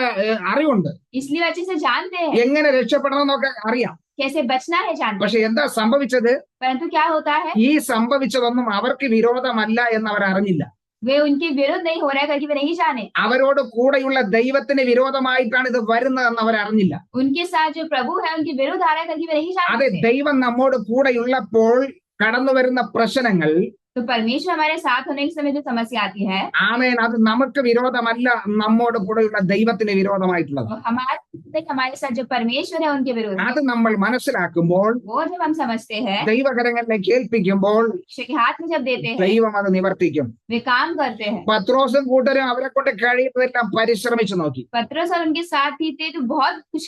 A: അറിവുണ്ട്.
B: इसलिए अच्छे से जानते हैं
A: എങ്ങനെ രക്ഷപ്പെടണം എന്നൊക്കെ അറിയാം.
B: कैसे बचना है, जानते
A: പക്ഷെ
B: हैं।
A: എന്താ സംഭവിച്ചത്?
B: परंतु क्या होता है,
A: ഈ സംഭവിച്ചതൊന്നും അവർക്ക് വിരോധമല്ല എന്ന് അവർ അറിഞ്ഞില്ല.
B: वे उनके विरुद्ध नहीं हो रहा है करके वे नहीं जाने।
A: അവരോട് കൂടെയുള്ള ദൈവത്തിന് വിരോധമായിട്ടാണ് ഇത് വരുന്നതെന്ന് അവർ അറിഞ്ഞില്ല.
B: उनके साथ जो प्रभु है उनके विरुद्ध आ रहा है करके वे नहीं
A: അതെ,
B: जानते।
A: ദൈവം നമ്മോട് കൂടെയുള്ളപ്പോൾ കടന്നു വരുന്ന പ്രശ്നങ്ങൾ
B: तो परमेश्वर हमारे साथ होने के समय जो समस्या आती है,
A: ആമേൻ അത് നമുക്ക് വിരോധമല്ല, നമ്മോട് കൂടെയുള്ള ദൈവത്തിന് വിരോധമായിട്ടുള്ളത്.
B: वो हमारे साथ जो परमेश्वर है उनके विरुद्ध है।
A: അത് നമ്മൾ മനസ്സിലാക്കുമ്പോൾ
B: वो जब हम समझते हैं,
A: ദൈവകരങ്ങളിലേക്ക് ഏൽപ്പിക്കുമ്പോൾ
B: परमेश्वर के हाथ में जब देते हैं,
A: ദൈവം അത് നിവർത്തിക്കും.
B: वे काम करते हैं।
A: പത്രോസും കൂട്ടരും അവരെ കൊണ്ട് കഴിയുന്നതെല്ലാം പരിശ്രമിച്ചു നോക്കി.
B: पतरस और उनके साथ ही थे तो बहुत कुछ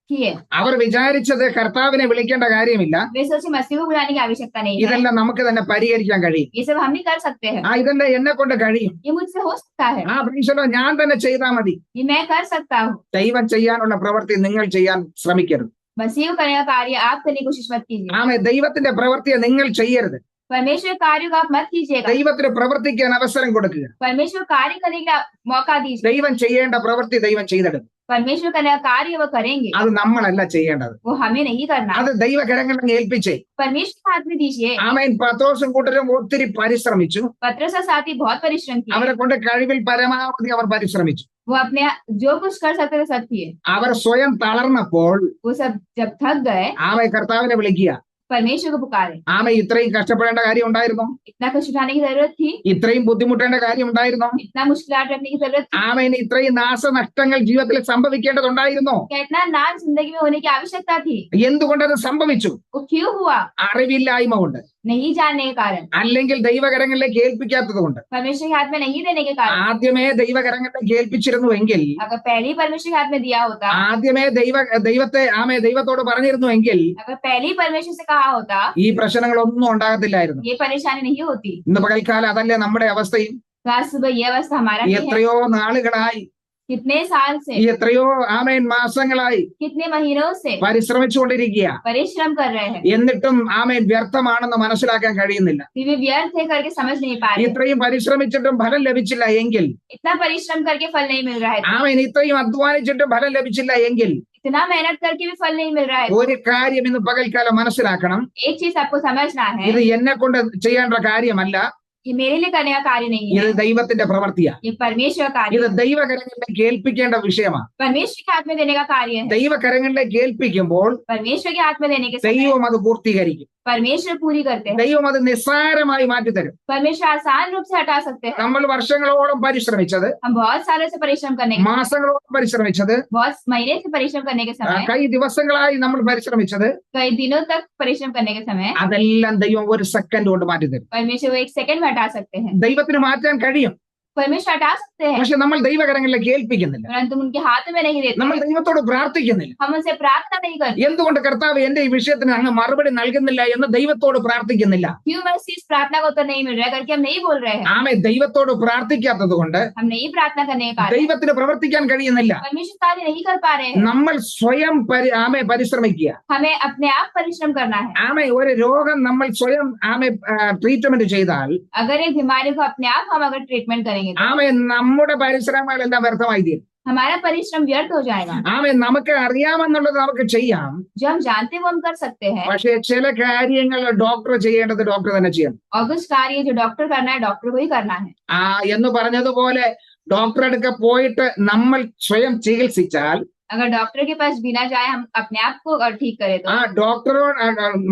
B: किए।
A: അവർ വിചാരിച്ചത് കർത്താവിനെ വിളിക്കേണ്ട കാര്യമില്ല,
B: वे सोचे मसीह को बुलाने की आवश्यकता नहीं है,
A: ഇതെല്ലാം നമുക്ക് തന്നെ പരിഹരിക്കാൻ കഴിയും.
B: ये सब हम ही कर सकते हैं,
A: ഇതെല്ലാം എന്നെ കൊണ്ട് കഴിയും.
B: ये मुझसे हो सकता है,
A: പ്രീശലോ ഞാൻ തന്നെ ചെയ്താൽ മതി.
B: ये मैं कर सकता हूँ।
A: ദൈവം ചെയ്യാനുള്ള പ്രവൃത്തി നിങ്ങൾ ചെയ്യാൻ ശ്രമിക്കരുത്.
B: मसीह को करने का कार्य आप करने की कोशिश मत कीजिए।
A: ദൈവത്തിന്റെ പ്രവൃത്തിയെ നിങ്ങൾ ചെയ്യരുത്.
B: परमेश्वर कार्य को आप मत कीजिएगा।
A: ദൈവത്തിന് പ്രവർത്തിക്കാൻ അവസരം കൊടുക്കുക.
B: परमेश्वर कार्य करने का मौका दीजिए।
A: ദൈവം ചെയ്യേണ്ട പ്രവൃത്തി ദൈവം ചെയ്തെടുക്കും.
B: परमेश्वर करने का कार्य वो करेंगे,
A: അത് നമ്മളല്ല ചെയ്യേണ്ടത്.
B: वो हमें नहीं करना।
A: അത് ദൈവകരങ്ങളിൽ ഏൽപ്പിച്ചേ.
B: परमेश्वर के हाथ में दीजिए।
A: ആമേൻ പത്രോസും കൂട്ടരും ഒത്തിരി പരിശ്രമിച്ചു.
B: पतरस और साथी बहुत परिश्रम किए।
A: അവരെ കൊണ്ട് കഴിവിൽ പരമാവധി അവർ പരിശ്രമിച്ചു.
B: वो अपने जो कुछ कर सकते थे सब किए।
A: അവർ സ്വയം തളർന്നപ്പോൾ
B: वो सब जब थक गए,
A: ആമേ കർത്താവിനെ വിളിക്കുക.
B: परमेश्वर को पुकारे।
A: ആമേ ഇത്രയും കഷ്ടപ്പെടേണ്ട കാര്യം ഉണ്ടായിരുന്നോ?
B: इतना कुछ उठाने की जरूरत थी?
A: ഇത്രയും ബുദ്ധിമുട്ടേണ്ട കാര്യം ഉണ്ടായിരുന്നോ?
B: इतना मुश्किलात रखने की जरूरत थी?
A: ആമേൻ ഇത്രയും നാശനഷ്ടങ്ങൾ ജീവിതത്തിൽ സംഭവിക്കേണ്ടതുണ്ടായിരുന്നോ?
B: क्या इतना नाश जिंदगी में होने की आवश्यकता थी?
A: എന്തുകൊണ്ടത് സംഭവിച്ചു?
B: वो क्यों हुआ?
A: അറിവില്ലായ്മ കൊണ്ട്,
B: नहीं जानने के कारण,
A: അല്ലെങ്കിൽ ദൈവകരങ്ങളിലേക്ക് ഏൽപ്പിക്കാത്തത് കൊണ്ട്.
B: परमेश्वर के हाथ में नहीं देने के कारण।
A: ആദ്യമേ ദൈവകരങ്ങളിലേക്ക് ഏൽപ്പിച്ചിരുന്നുവെങ്കിൽ,
B: अगर पहले ही परमेश्वर के हाथ में दिया होता,
A: ആദ്യമേ ദൈവത്തോട് പറഞ്ഞിരുന്നുവെങ്കിൽ
B: अगर पहले ही परमेश्वर से कहा होता,
A: ഈ പ്രശ്നങ്ങളൊന്നും ഉണ്ടാകത്തില്ലായിരുന്നു.
B: ये परेशानी नहीं होती।
A: ഇന്ന് പകൽക്കാലം അതല്ലേ നമ്മുടെ അവസ്ഥയും.
B: तो आज सुबह ये अवस्था हमारा भी है।
A: എത്രയോ നാളുകളായി,
B: कितने साल से,
A: എത്രയോ ആമേൻ മാസങ്ങളായി
B: कितने महीनों से
A: പരിശ്രമിച്ചുകൊണ്ടിരിക്കുക.
B: परिश्रम कर रहे हैं,
A: എന്നിട്ടും ആമേൻ വ്യർത്ഥമാണെന്ന് മനസ്സിലാക്കാൻ കഴിയുന്നില്ല.
B: फिर भी व्यर्थ है करके समझ नहीं पा रहे।
A: ഇത്രയും പരിശ്രമിച്ചിട്ടും ഫലം ലഭിച്ചില്ല എങ്കിൽ,
B: इतना परिश्रम करके फल नहीं मिल रहा है,
A: ആമേൻ ഇത്രയും അധ്വാനിച്ചിട്ടും ഫലം ലഭിച്ചില്ല എങ്കിൽ,
B: इतना मेहनत करके भी फल नहीं मिल रहा है,
A: ഒരു കാര്യം ഇന്ന് പകൽക്കാലം മനസ്സിലാക്കണം.
B: एक चीज आपको समझना है,
A: ഇത് എന്നെ കൊണ്ട് ചെയ്യേണ്ട കാര്യമല്ല,
B: ये मेरे लिए करने का कार्य नहीं
A: ഇത്
B: है,
A: ദൈവത്തിന്റെ പ്രവൃത്തിയാ.
B: ये परमेश्वर का कार्य
A: ഇത്
B: है,
A: ദൈവകരങ്ങളിലേക്ക് ഏൽപ്പിക്കേണ്ട വിഷയമാണ്.
B: परमेश्वर के हाथ में देने का कार्य है।
A: ദൈവകരങ്ങളിലേക്ക് ഏൽപ്പിക്കുമ്പോൾ
B: परमेश्वर के हाथ में देने के समय
A: ദൈവം അത് പൂർത്തീകരിക്കും.
B: परमेश्वर पूरी करते हैं।
A: ദൈവം അത് നിസ്സാരമായി മാറ്റിത്തരും.
B: परमेश्वर आसान रूप से हटा सकते हैं।
A: നമ്മൾ വർഷങ്ങളോളം പരിശ്രമിച്ചത്,
B: हम बहुत सालों से परिश्रम करने के,
A: മാസങ്ങളോളം പരിശ്രമിച്ചത്,
B: बहुत महीने से परिश्रम करने के समय,
A: കൈ ദിവസങ്ങളായി നമ്മൾ പരിശ്രമിച്ചത്,
B: कई दिनों तक परिश्रम करने के समय
A: അതെല്ലാം ദൈവം ഒരു സെക്കൻഡ് കൊണ്ട് മാറ്റിത്തരും.
B: परमेश्वर वो एक सेकंड में हटा सकते हैं।
A: ദൈവത്തിന് മാറ്റാൻ കഴിയും.
B: परमेश्वर हटा सकते हैं,
A: പക്ഷെ നമ്മൾ ദൈവകരങ്ങളിലേക്ക് ഏൽപ്പിക്കുന്നില്ല.
B: परंतु उनके हाथ में नहीं देते,
A: നമ്മൾ ദൈവത്തോട് പ്രാർത്ഥിക്കുന്നില്ല.
B: हम उनसे प्रार्थना नहीं करते।
A: എന്തുകൊണ്ട് കർത്താവ് എന്റെ ഈ വിഷയത്തിന് അങ്ങ് മറുപടി നൽകുന്നില്ല എന്ന് ദൈവത്തോട് പ്രാർത്ഥിക്കുന്നില്ല.
B: क्यों मैं इस प्रार्थना को उत्तर नहीं मिल रहा है करके हम नहीं बोल रहे हैं,
A: ആമേ ദൈവത്തോട് പ്രാർത്ഥിക്കാത്തത് കൊണ്ട്
B: हम नहीं प्रार्थना करने के कारण
A: ദൈവത്തിന് പ്രവർത്തിക്കാൻ കഴിയുന്നില്ല.
B: परमेश्वर कार्य नहीं कर पा रहे हैं।
A: നമ്മൾ സ്വയം ആമേ പരിശ്രമിക്കുക.
B: हमें अपने आप परिश्रम करना है।
A: ആമേ ഒരു രോഗം നമ്മൾ സ്വയം ആമേ ട്രീറ്റ്മെന്റ് ചെയ്താൽ
B: अगर एक बीमारी को अपने आप हम अगर ट्रीटमेंट करेंगे तो
A: ആമേ നമ്മുടെ പരിശ്രമങ്ങളെല്ലാം വ്യർത്ഥമായി തീരും.
B: हमारा परिश्रम व्यर्थ हो जाएगा।
A: ആമേ നമുക്ക് അറിയാമെന്നുള്ളത് നമുക്ക് ചെയ്യാം,
B: जो हम जानते हैं वो हम कर सकते हैं,
A: പക്ഷേ ചില കാര്യങ്ങൾ ഡോക്ടർ ചെയ്യേണ്ടത് ഡോക്ടർ തന്നെ ചെയ്യണം.
B: और कुछ कार्य जो डॉक्टर करना है डॉक्टर को ही करना है।
A: എന്ന് പറഞ്ഞതുപോലെ ഡോക്ടറെ അടുക്ക പോയിട്ട് നമ്മൾ സ്വയം ചികിത്സിച്ചാൽ
B: अगर डॉक्टर के पास बिना जाए हम अपने आप को ठीक करें तो
A: ഡോക്ടറോട്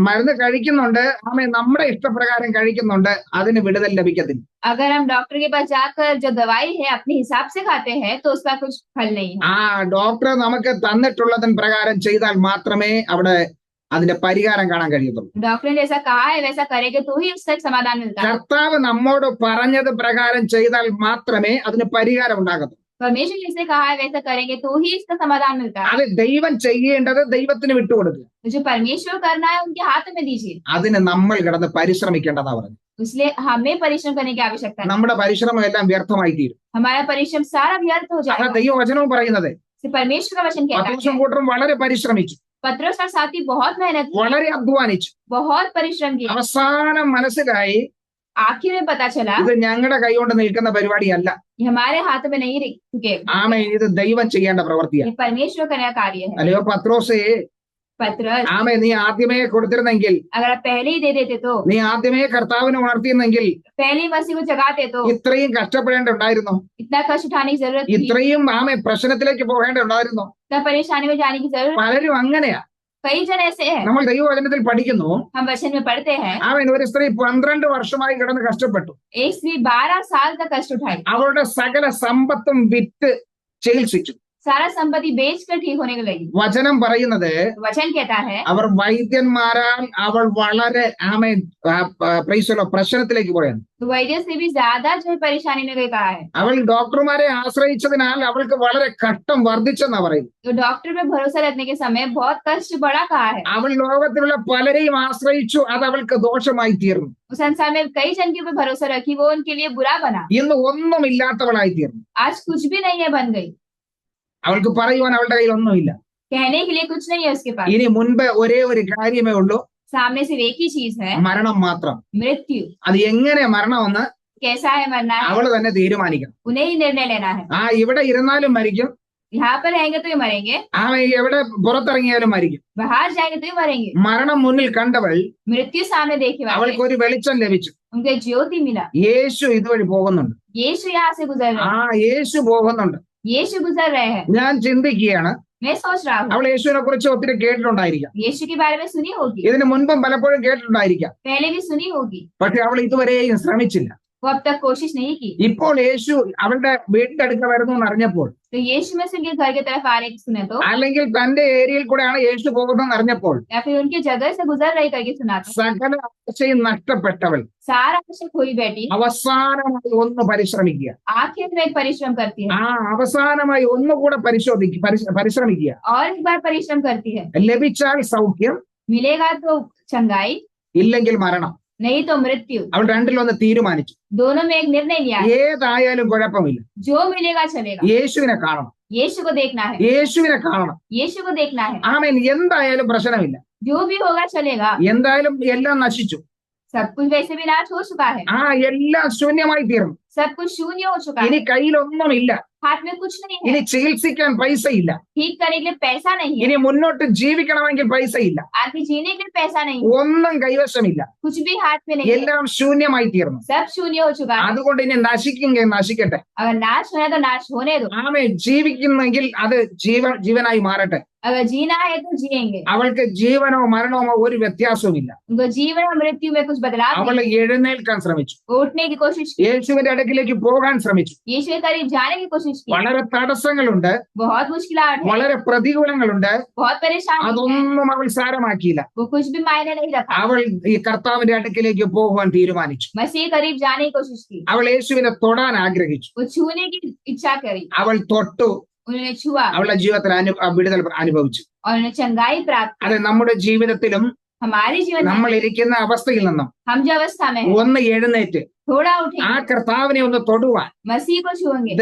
A: മരുന്ന് കഴിക്കുന്നുണ്ട്, ആമേ നമ്മുടെ ഇഷ്ടപ്രകാരം കഴിക്കുന്നുണ്ട്, അതിന് വിടുതൽ ലഭിക്കത്തില്ല.
B: अगर हम डॉक्टर के पास जाकर जो दवाई है अपने हिसाब से खाते हैं तो उसका कुछ फल नहीं है।
A: ഡോക്ടർ നമുക്ക് തന്നിട്ടുള്ളതിന് പ്രകാരം ചെയ്താൽ മാത്രമേ അവിടെ അതിന്റെ പരിഹാരം കാണാൻ കഴിയത്തുള്ളൂ.
B: डॉक्टर ने जैसा कहा है वैसा करेंगे तो ही उसका एक समाधान मिलता है।
A: കർത്താവ് നമ്മോട് പറഞ്ഞത് പ്രകാരം ചെയ്താൽ മാത്രമേ അതിന് പരിഹാരം ഉണ്ടാകത്തുള്ളൂ.
B: परमेश्वर जैसे कहा है वैसा करेंगे तो ही इसका समाधान मिलता है।
A: അത് ദൈവം ചെയ്യേണ്ടത് ദൈവത്തിന് വിട്ടുകൊടുക്കുക.
B: तो जो परमेश्वर करना है उनके हाथ में दीजिए,
A: അതിന് നമ്മൾ കിടന്ന് പരിശ്രമിക്കേണ്ടതാ പറഞ്ഞു.
B: इसलिए हमें परिश्रम करने की आवश्यकता है।
A: നമ്മുടെ പരിശ്രമം എല്ലാം വ്യർത്ഥമായി തീരും.
B: हमारा परिश्रम सारा व्यर्थ हो
A: അതാ
B: जाएगा।
A: ദൈവവചനവും പറയുന്നത്.
B: परमेश्वर का वचन कहता
A: പത്രോസും
B: है
A: കൂട്ടരും വളരെ പരിശ്രമിച്ചു,
B: पत्रोस और साथी बहुत मेहनत की,
A: വളരെ അധ്വാനിച്ചു.
B: बहुत परिश्रम किया।
A: അവസാനം മനസ്സിലായി
B: आखिर में पता चला
A: ഇത് ഞങ്ങളുടെ കൈകൊണ്ട് നിൽക്കുന്ന പരിപാടിയല്ല,
B: ये हमारे हाथ में नहीं रुके,
A: ആമേ ഇത് ദൈവം ചെയ്യേണ്ട പ്രവൃത്തിയാണ്.
B: ये परमेश्वर का नया कार्य है।
A: അല്ലയോ പത്രോസേ,
B: पत्रस,
A: ആമേ നീ ആദ്യമേ കൊടുത്തിരുന്നെങ്കിൽ,
B: अगर आप पहले ही दे देते तो,
A: നീ ആദ്യമേ കർത്താവിനെ ഉണർത്തിയിരുന്നെങ്കിൽ
B: पहले ही मसीह को जगाते तो
A: ഇത്രയും കഷ്ടപ്പെടേണ്ടുണ്ടായിരുന്നു,
B: इतना कष्ट उठाने की जरूरत थी,
A: ഇത്രയും ആമേ പ്രശ്നത്തിലേക്ക് പോകേണ്ടുണ്ടായിരുന്നു.
B: इतना परेशानी में जाने की जरूरत।
A: പലരും അങ്ങനെയാ.
B: कई जन ऐसे हैं,
A: നമ്മൾ ദൈവവചനത്തിൽ പഠിക്കുന്നു,
B: हम वचन में पढ़ते हैं
A: ആമേൻ ഒരു സ്ത്രീ 12 വർഷമായി കിടന്ന് കഷ്ടപ്പെട്ടു,
B: एक स्त्री 12 साल तक कष्ट उठाई,
A: അവളുടെ സകല സമ്പത്തും വിറ്റ് ചികിത്സിച്ചു.
B: सारा संपत्ति बेचकर ठीक होने को लगी।
A: വചനം പറയുന്നത്
B: वचन कहता है
A: അവർ വൈദ്യന്മാരാൽ അവൾ വളരെ ആമേൻ പ്രശ്നത്തിലേക്ക് പോയത്.
B: तो वैद्य से भी ज्यादा जो है परेशानी में गई कहा है।
A: അവൾ ഡോക്ടർമാരെ ആശ്രയിച്ചതിനാൽ അവൾക്ക് വളരെ കഷ്ടം വർദ്ധിച്ചെന്നാ പറയുന്നത്.
B: तो डॉक्टर पे भरोसा रखने के समय बहुत कष्ट बढ़ा कहा है।
A: അവൾ ലോകത്തിലുള്ള പലരെയും ആശ്രയിച്ചു, അത് അവൾക്ക് ദോഷമായി തീർന്നു.
B: उस संसार में कई जन के ऊपर भरोसा रखी, वो उनके लिए बुरा बना।
A: ഇന്ന് ഒന്നുമില്ലാത്തവളായി തീർന്നു.
B: आज कुछ भी नहीं है, बन गई।
A: അവൾക്ക് പറയുവാൻ അവളുടെ കയ്യിൽ ഒന്നുമില്ല.
B: कहने के लिए कुछ नहीं है उसके पास।
A: ഇനി മുൻപ് ഒരേ ഒരു കാര്യമേ ഉള്ളൂ,
B: सामने सिर्फ एक ही चीज है,
A: മരണം മാത്രം.
B: मृत्यु।
A: അത് എങ്ങനെ മരണമെന്ന്
B: कैसा है मरना है
A: അവള് തന്നെ തീരുമാനിക്കണം.
B: उन्हें ही निर्णय लेना है।
A: ഇവിടെ ഇരുന്നാലും മരിക്കും,
B: यहाँ पर रहेंगे तो ये मरेंगे,
A: എവിടെ പുറത്തിറങ്ങിയാലും മരിക്കും.
B: बाहर जाएंगे तो ये मरेंगे।
A: മരണം മുന്നിൽ കണ്ടവൾ,
B: मृत्यु सामने देखने वाले,
A: അവൾക്ക് ഒരു വെളിച്ചം ലഭിച്ചു.
B: उनके ज्योति मिला।
A: യേശു ഇതുവഴി പോകുന്നുണ്ട്.
B: यीशु यहाँ से गुजर रहे हैं,
A: യേശു പോകുന്നുണ്ട്.
B: यीशु गुजर रहे हैं।
A: ഞാൻ ചിന്തിക്കുകയാണ്,
B: मैं सोच रहा हूँ
A: അവൾ യേശുവിനെ കുറിച്ച് ഒത്തിരി കേട്ടിട്ടുണ്ടായിരിക്കാം,
B: यीशु के बारे में सुनी होगी,
A: ഇതിനു മുൻപും പലപ്പോഴും കേട്ടിട്ടുണ്ടായിരിക്കാം,
B: पहले भी सुनी होगी,
A: പക്ഷെ അവൾ ഇതുവരെയും ശ്രമിച്ചില്ല.
B: वो अब तक कोशिश नहीं की।
A: ഇപ്പോൾ യേശു അവളുടെ വീടിന്റെ അടുക്ക വരുന്നു എന്നറിഞ്ഞപ്പോൾ,
B: तो यीशु में से उनके घर की तरफ आ रहे सुने तो,
A: അല്ലെങ്കിൽ തന്റെ ഏരിയയിൽ കൂടെയാണ് യേശു പോകുന്നതെന്ന് അറിഞ്ഞപ്പോൾ,
B: या फिर उनके जगह से गुजर रही करके सुना तो,
A: സകല ആശയും നഷ്ടപ്പെട്ടവൾ
B: सारा आशा खोई बैठी
A: അവസാനമായി ഒന്ന് പരിശ്രമിക്കുക.
B: आखिर में एक परिश्रम करती है,
A: അവസാനമായി ഒന്നുകൂടെ പരിശ്രമിക്കുക.
B: और एक बार परिश्रम करती है।
A: ലഭിച്ചാൽ സൗഖ്യം,
B: मिलेगा तो चंगाई,
A: ഇല്ലെങ്കിൽ മരണം.
B: नहीं तो मृत्यु।
A: അവൾ രണ്ടിലൊന്ന് തീരുമാനിച്ചു.
B: दोनों में एक निर्णय लिया है,
A: ഏതായാലും കുഴപ്പമില്ല,
B: जो मिलेगा चलेगा।
A: യേശുവിനെ കാണണം,
B: यीशु को देखना है,
A: യേശുവിനെ കാണണം.
B: यीशु को देखना है।
A: ആമേൻ. എന്തായാലും പ്രശ്നമില്ല,
B: जो भी होगा चलेगा।
A: എന്തായാലും എല്ലാം നശിച്ചു,
B: सब कुछ वैसे भी नाश हो चुका है,
A: എല്ലാം ശൂന്യമായി തീർന്നു.
B: सब कुछ शून्य हो चुका
A: ഇനി
B: है,
A: കയ്യിലൊന്നുമില്ല,
B: हाथ में कुछ नहीं है,
A: ഇനി ചികിത്സിക്കാൻ പൈസയില്ല,
B: ठीक करने के लिए पैसा नहीं है,
A: ഇനി മുന്നോട്ട് ജീവിക്കണമെങ്കിൽ പൈസയില്ല,
B: आगे जीने के लिए पैसा नहीं है,
A: ഒന്നും കൈവശമില്ല,
B: कुछ भी हाथ में नहीं है,
A: എല്ലാം ശൂന്യമായി തീർന്നു.
B: सब शून्य हो चुका है।
A: അതുകൊണ്ട് ഇനി നശിക്കുമെങ്കിൽ നശിക്കട്ടെ,
B: अगर नाश होना तो नाश होने दो,
A: ആമേ. ജീവിക്കുന്നെങ്കിൽ അത് ജീവനായി മാറട്ടെ.
B: अगर जीना है तो जिएंगे,
A: അവൾക്ക് ജീവനോ മരണമോ ഒരു വ്യത്യാസവുമില്ല.
B: उनको जीवन और मृत्यु में कुछ बदलाव
A: അവൾ
B: नहीं,
A: എഴുന്നേൽക്കാൻ ശ്രമിച്ചു,
B: उठने की कोशिश की,
A: യേശുവിന്റെ അടുക്കിലേക്ക് പോകാൻ ശ്രമിച്ചു.
B: यीशु के करीब जाने की कोशिश की,
A: വളരെ തടസ്സങ്ങളുണ്ട്,
B: बहुत मुश्किलात है,
A: വളരെ പ്രതികൂലങ്ങളുണ്ട്.
B: बहुत परेशानी है,
A: അതൊന്നും അവൾ സാരമാക്കിയില്ല.
B: वो कुछ भी मायने नहीं रखा,
A: അവൾ ഈ കർത്താവിന്റെ അടുക്കിലേക്ക് പോകുവാൻ തീരുമാനിച്ചു.
B: मसीह के करीब जाने की कोशिश की,
A: അവൾ യേശുവിനെ തൊടാൻ ആഗ്രഹിച്ചു.
B: वो छूने की इच्छा करी,
A: അവൾ തൊട്ടു,
B: उन्होंने छुआ
A: അവളുടെ ജീവിതത്തിൽ വിടുതൽ അനുഭവിച്ചു.
B: और उन्हें चंगाई प्राप्त की।
A: അത് നമ്മുടെ ജീവിതത്തിലും
B: हमारे जीवन में
A: നമ്മൾ ഇരിക്കുന്ന അവസ്ഥയിൽ നിന്നും
B: हम जो अवस्था में है
A: ഒന്ന് എഴുന്നേറ്റ്
B: थोड़ा
A: ആ
B: उठेंगे,
A: കർത്താവിനെ ഒന്ന് തൊടുവാൻ,
B: मसीह को छुएंगे,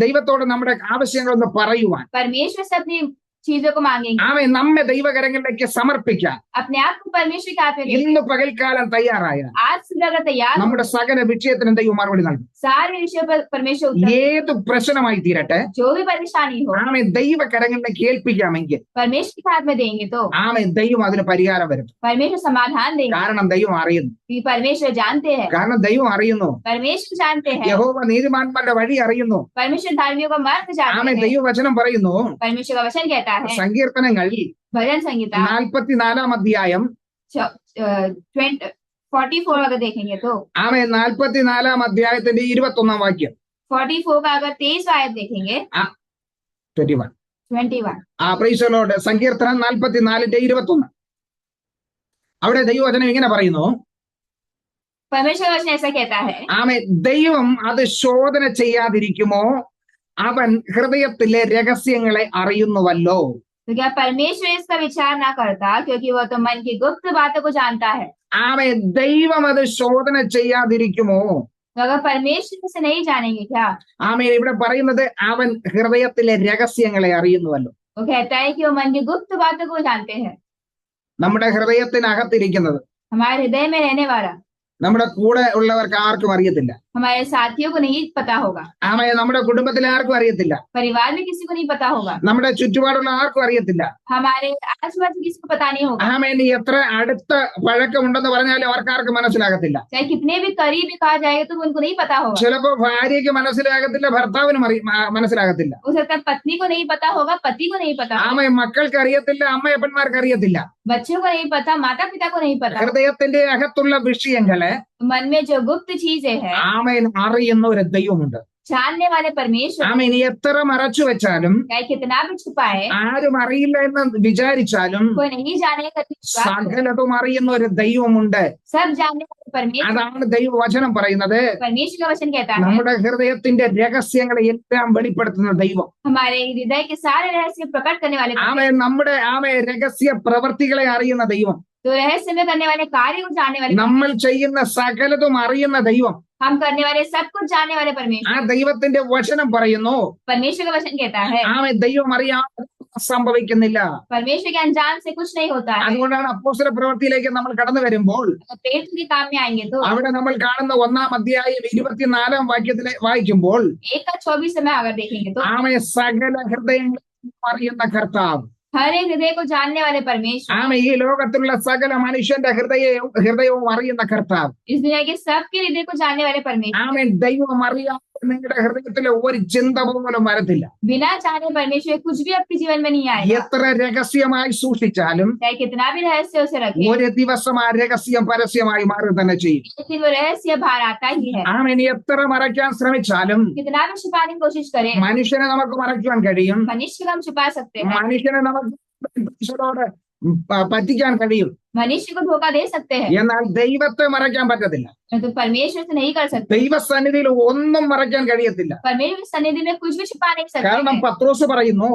A: ദൈവത്തോട് നമ്മുടെ ആവശ്യങ്ങളൊന്ന് പറയുവാൻ,
B: परमेश्वर से अपनी चीजों को मांगेंगे,
A: അവൻ നമ്മെ ദൈവകരങ്ങളിലേക്ക് സമർപ്പിക്കാൻ
B: अपने आप को परमेश्वर के हाथ में देंगे।
A: ഇന്ന് പകൽക്കാലം തയ്യാറായ
B: आज सुबह अगर तैयार हो,
A: നമ്മുടെ സകല വിഷയത്തിനും ദൈവം മറുപടി നൽകും.
B: सारे विषयों पर परमेश्वर उत्तर,
A: ഏത് പ്രശ്നമായി തീരട്ടെ,
B: जो भी परेशानी हो
A: ആമേ ദൈവകരങ്ങളിലേക്ക് ഏൽപ്പിക്കാമെങ്കിൽ
B: परमेश्वर के हाथ में देंगे तो
A: ആമേ ദൈവം അതിന് പരിഹാരം വരുത്തും.
B: परमेश्वर समाधान देंगे,
A: കാരണം ദൈവം അറിയുന്നു,
B: क्योंकि परमेश्वर जानते हैं,
A: കാരണം ദൈവം അറിയുന്നു.
B: परमेश्वर जानते हैं,
A: യഹോവ നീതിമാന്മാരുടെ വഴി അറിയുന്നു.
B: परमेश्वर धार्मियों का मार्ग जानते
A: ആമേ
B: हैं,
A: ദൈവവചനം പറയുന്നു,
B: परमेश्वर का वचन कहता है,
A: സങ്കീർത്തനങ്ങൾ
B: भजन संहिता
A: 44 അധ്യായം
B: 44 अगर देखेंगे तो
A: ആമേ 44 അധ്യായത്തിന്റെ 21 വാക്യം
B: 44 का अगर 23 आयत देखेंगे
A: 21
B: 21
A: പ്രൈസ് ദി ലോർഡ്. സങ്കീർത്തനം 44ന്റെ 21. അവിടെ ദൈവവചനം ഇങ്ങനെ പറയുന്നു,
B: परमेश्वर का वचन ऐसा कहता है,
A: ആമേ ദൈവം അത് ശോധന ചെയ്യാതിരിക്കുമോ? അവൻ ഹൃദയത്തിലെ രഹസ്യങ്ങളെ അറിയുന്നുവല്ലോ.
B: तो क्या परमेश्वर इसका विचार ना करता, क्योंकि वह तो मन की गुप्त बातों को जानता है।
A: ആമേ ദൈവം അത് ശോധന ചെയ്യാതിരിക്കുമോ?
B: तो अगर परमेश्वर इसे नहीं जानेंगे क्या?
A: ആമേ ഇവിടെ പറയുന്നത് അവൻ ഹൃദയത്തിലെ രഹസ്യങ്ങളെ അറിയുന്നുവല്ലോ.
B: वो कहता है कि वो मन की गुप्त बातों को जानते हैं।
A: നമ്മുടെ ഹൃദയത്തിനകത്തിരിക്കുന്നത്
B: हमारे हृदय में रहने वाला
A: നമ്മുടെ കൂടെ ഉള്ളവർക്ക് ആർക്കും അറിയത്തില്ല.
B: हमारे साथियों को नहीं पता होगा,
A: ആമേ നമ്മുടെ കുടുംബത്തിലെ ആർക്കും അറിയത്തില്ല,
B: परिवार में किसी को नहीं पता होगा,
A: നമ്മുടെ ചുറ്റുപാടുള്ള ആർക്കും അറിയത്തില്ല.
B: हमारे आस पास किसी को पता नहीं होगा।
A: ആമേ നീ എത്ര അടുത്ത പഴക്കമുണ്ടെന്ന് പറഞ്ഞാലും അവർക്കാർക്കും മനസ്സിലാകത്തില്ല.
B: चाहे कितने भी करीब भी कहा जाएगा तो उनको नहीं पता होगा।
A: ചിലപ്പോ ഭാര്യയ്ക്ക് മനസ്സിലാകത്തില്ല, ഭർത്താവിനും മനസ്സിലാകത്തില്ല.
B: हो सकता है पत्नी को नहीं पता होगा, पति को नहीं पता होगा,
A: ആമേ മക്കൾക്ക് അറിയത്തില്ല, അമ്മയപ്പന്മാർക്ക് അറിയത്തില്ല.
B: बच्चों को नहीं पता, माता पिता को नहीं पता।
A: ഹൃദയത്തിന്റെ അകത്തുള്ള വിഷയങ്ങളെ
B: मन में जो गुप्त चीजें हैं
A: ആമേൻ അറിയുന്ന ഒരു ദൈവമുണ്ട്.
B: जानने वाले परमेश्वर,
A: ആമേൻ നീ എത്ര മറച്ചു വെച്ചാലും,
B: चाहे कितना भी छुपाए,
A: ആരും അറിയില്ല എന്ന് വിചാരിച്ചാലും,
B: कोई नहीं जानेगा, विश्वास करो।
A: സകലതും അറിയുന്ന ഒരു ദൈവമുണ്ട്.
B: सब जानने वाले परमेश्वर,
A: അതാണ് ദൈവവചനം പറയുന്നത്.
B: परमेश्वर का वचन कहता है
A: നമ്മുടെ ഹൃദയത്തിന്റെ രഹസ്യങ്ങളെ എല്ലാം വെളിപ്പെടുത്തുന്ന ദൈവം.
B: हमारे हृदय के सारे रहस्य प्रकट करने वाले,
A: ആമേൻ നമ്മുടെ രഹസ്യ പ്രവർത്തികളെ അറിയുന്ന ദൈവം.
B: तो रहस्य में करने वाले कार्य को जानने वाले,
A: നമ്മൾ ചെയ്യുന്ന സകലതും അറിയുന്ന ദൈവം.
B: हम करने वाले सब कुछ जानने वाले
A: ആ
B: परमेश्वर।
A: ദൈവത്തിന്റെ വചനം പറയുന്നു,
B: परमेश्वर का वचन कहता है
A: ആമേൻ ദൈവം അറിയാതെ സംഭവിക്കുന്നില്ല.
B: परमेश्वर के अनजान से कुछ नहीं होता है।
A: അതുകൊണ്ടാണ് അപ്പോസ്തല പ്രവൃത്തിയിലേക്ക് നമ്മൾ കടന്നു വരുമ്പോൾ
B: अगर पेट के काम में आएंगे तो
A: അവിടെ നമ്മൾ കാണുന്ന 1-ാം അധ്യായം 24-ാം വാക്യത്തിലെ വായിക്കുമ്പോൾ
B: 1:24 में अगर देखेंगे तो
A: ആമേ സകല ഹൃദയങ്ങളും അറിയുന്ന കർത്താവ്,
B: हर एक हृदय को जानने वाले परमेश्वर,
A: ആമേ ഈ ലോകത്തിലുള്ള സകല മനുഷ്യന്റെ ഹൃദയവും അറിയുന്ന കർത്താവ്,
B: इस दुनिया के सबके हृदय को जानने वाले परमेश्वर,
A: ആമേ ദൈവം അറിയാതെ നിങ്ങളുടെ ഹൃദയത്തിലെ ഒരു ചിന്ത പോലും വരത്തില്ല.
B: बिना जाने परमेश्वर कुछ भी आपके जीवन में नहीं आएगा।
A: എത്ര രഹസ്യമായി സൂക്ഷിച്ചാലും
B: चाहे कितना भी रहस्य उसे रखे,
A: ഒരു ദിവസം ആ രഹസ്യം പരസ്യമായി മാറുക തന്നെ ചെയ്യും.
B: लेकिन वो रहस्य बाहर आता ही है।
A: ആമേൻ എത്ര മറയ്ക്കാൻ ശ്രമിച്ചാലും
B: कितना भी छुपाने की कोशिश करें,
A: മനുഷ്യനെ നമുക്ക് മറയ്ക്കാൻ കഴിയും,
B: मनुष्य को हम छुपा सकते हैं,
A: മനുഷ്യനെ നമുക്ക് ഈശ്വരനോട് പറ്റിക്കാൻ കഴിയും,
B: मनुष्य को धोखा दे सकते हैं,
A: എന്നാൽ ദൈവത്തെ മറയ്ക്കാൻ പറ്റത്തില്ല.
B: तो परमेश्वर से नहीं कर सकते।
A: ദൈവസന്നിധിയിൽ ഒന്നും മറയ്ക്കാൻ കഴിയത്തില്ല.
B: परमेश्वर की सन्निधि में कुछ भी छुपा नहीं सकते
A: കാരണം
B: हैं।
A: പത്രോസ് പറയുന്നു,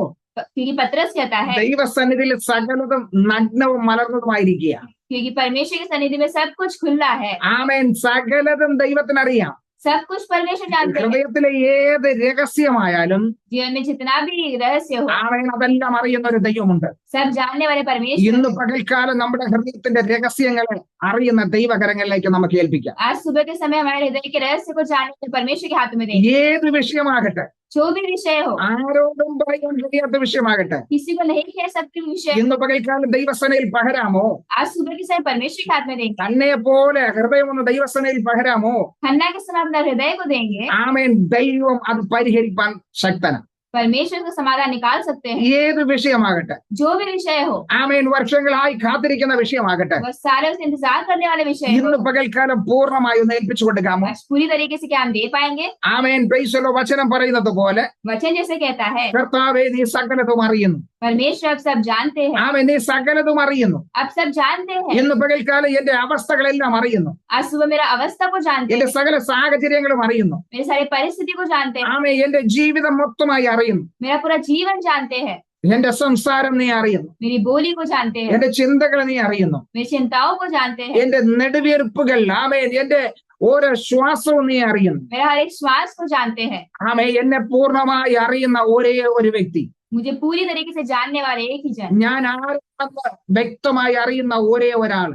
B: क्योंकि पतरस कहता है,
A: ദൈവസന്നിധിയിൽ സകലതും നഗ്നവും മലർന്നതുമായിരിക്കുക.
B: क्योंकि परमेश्वर की सन्निधि में सब कुछ खुला है,
A: ആമേൻ സകലതും ദൈവത്തിനറിയാം.
B: सब कुछ परमेश्वर जानते हैं।
A: ഹൃദയത്തിലെ ഏത് രഹസ്യമായാലും
B: जीवन में जितना भी रहस्य हो,
A: ആമേൻ അതെല്ലാം അറിയുന്ന ഒരു ദൈവമുണ്ട്.
B: सब जानने वाले परमेश्वर।
A: ഇന്ന് പകൽക്കാലം നമ്മുടെ ഹൃദയത്തിന്റെ രഹസ്യങ്ങളെ അറിയുന്ന ദൈവകരങ്ങളിലേക്ക് നമുക്ക് ഏൽപ്പിക്കാം.
B: आज सुबह के समय हमारे हृदय के रहस्य को जानने वाले परमेश्वर के हाथ में देंगे।
A: ഏത് വിഷയമാകട്ടെ,
B: जो भी विषय हो,
A: ആരോടും പറയാൻ കഴിയാത്ത വിഷയമാകട്ടെ,
B: किसी को नहीं कह सकते विषय,
A: ഇന്ന് പകൽക്കാലം ദൈവസനയിൽ പകരാമോ?
B: आज सुबह के समय परमेश्वर के हाथ में देंगे।
A: തന്നെ പോലെ ഹൃദയമൊന്ന് ദൈവസനയിൽ പകരാമോ?
B: हन्ना के समय अपना हृदय को देंगे,
A: ആമേൻ ദൈവം അത് പരിഹരിക്കാൻ ശക്തനാണ്.
B: परमेश्वर का समाधान निकाल सकते हैं।
A: ഏത് വിഷയമാകട്ടെ,
B: जो भी विषय हो,
A: ആമേൻ, വർഷങ്ങളായി കാത്തിരിക്കുന്ന വിഷയമാകട്ടെ,
B: वो सारे उसे इंतजार करने वाले विषय हो,
A: ഇന്ന് പകൽക്കാലം പൂർണ്ണമായി ഒന്ന് ഏൽപ്പിച്ചു കൊടുക്കാമോ?
B: आज पूरी तरीके से क्या हम दे पाएंगे?
A: ആമേൻ. പ്രൈസലോ. വചനം പറയുന്നത് പോലെ
B: वचन जैसे कहता है,
A: കർത്താവേ നീ സകലതും അറിയുന്നു.
B: परमेश्वर अब सब जानते हैं,
A: ആമേൻ. നീ സകലതും അറിയുന്നു.
B: अब सब जानते हैं।
A: ഇന്ന് പകൽക്കാലം എന്റെ അവസ്ഥകളെല്ലാം അറിയുന്നു.
B: आज सुबह मेरा अवस्था को जानते
A: എന്റെ
B: हैं,
A: സകല സാഹചര്യങ്ങളും അറിയുന്നു.
B: मेरे सारे परिस्थिति को जानते हैं,
A: ആമേൻ. എന്റെ ജീവിതം മൊത്തമായി അറിയുന്നു.
B: मेरा पूरा जीवन जानते हैं,
A: എന്റെ സംസാരം നീ അറിയുന്നു.
B: मेरी बोली को जानते हैं,
A: എന്റെ ചിന്തകൾ നീ അറിയുന്നു.
B: मेरी चिंताओं को जानते हैं,
A: എന്റെ നെടുവീർപ്പുകൾ, ആമേൻ, എന്റെ ഓരോ ശ്വാസവും നീ അറിയുന്നു.
B: मेरा हर एक श्वास को जानते हैं।
A: ആമേൻ. എന്നെ പൂർണ്ണമായി അറിയുന്ന ഒരേ ഒരു വ്യക്തി,
B: मुझे पूरी तरीके से जानने वाले एक ही जन,
A: ഞാൻ ആരെന്ന് വ്യക്തമായി അറിയുന്ന ഒരേ ഒരാൾ,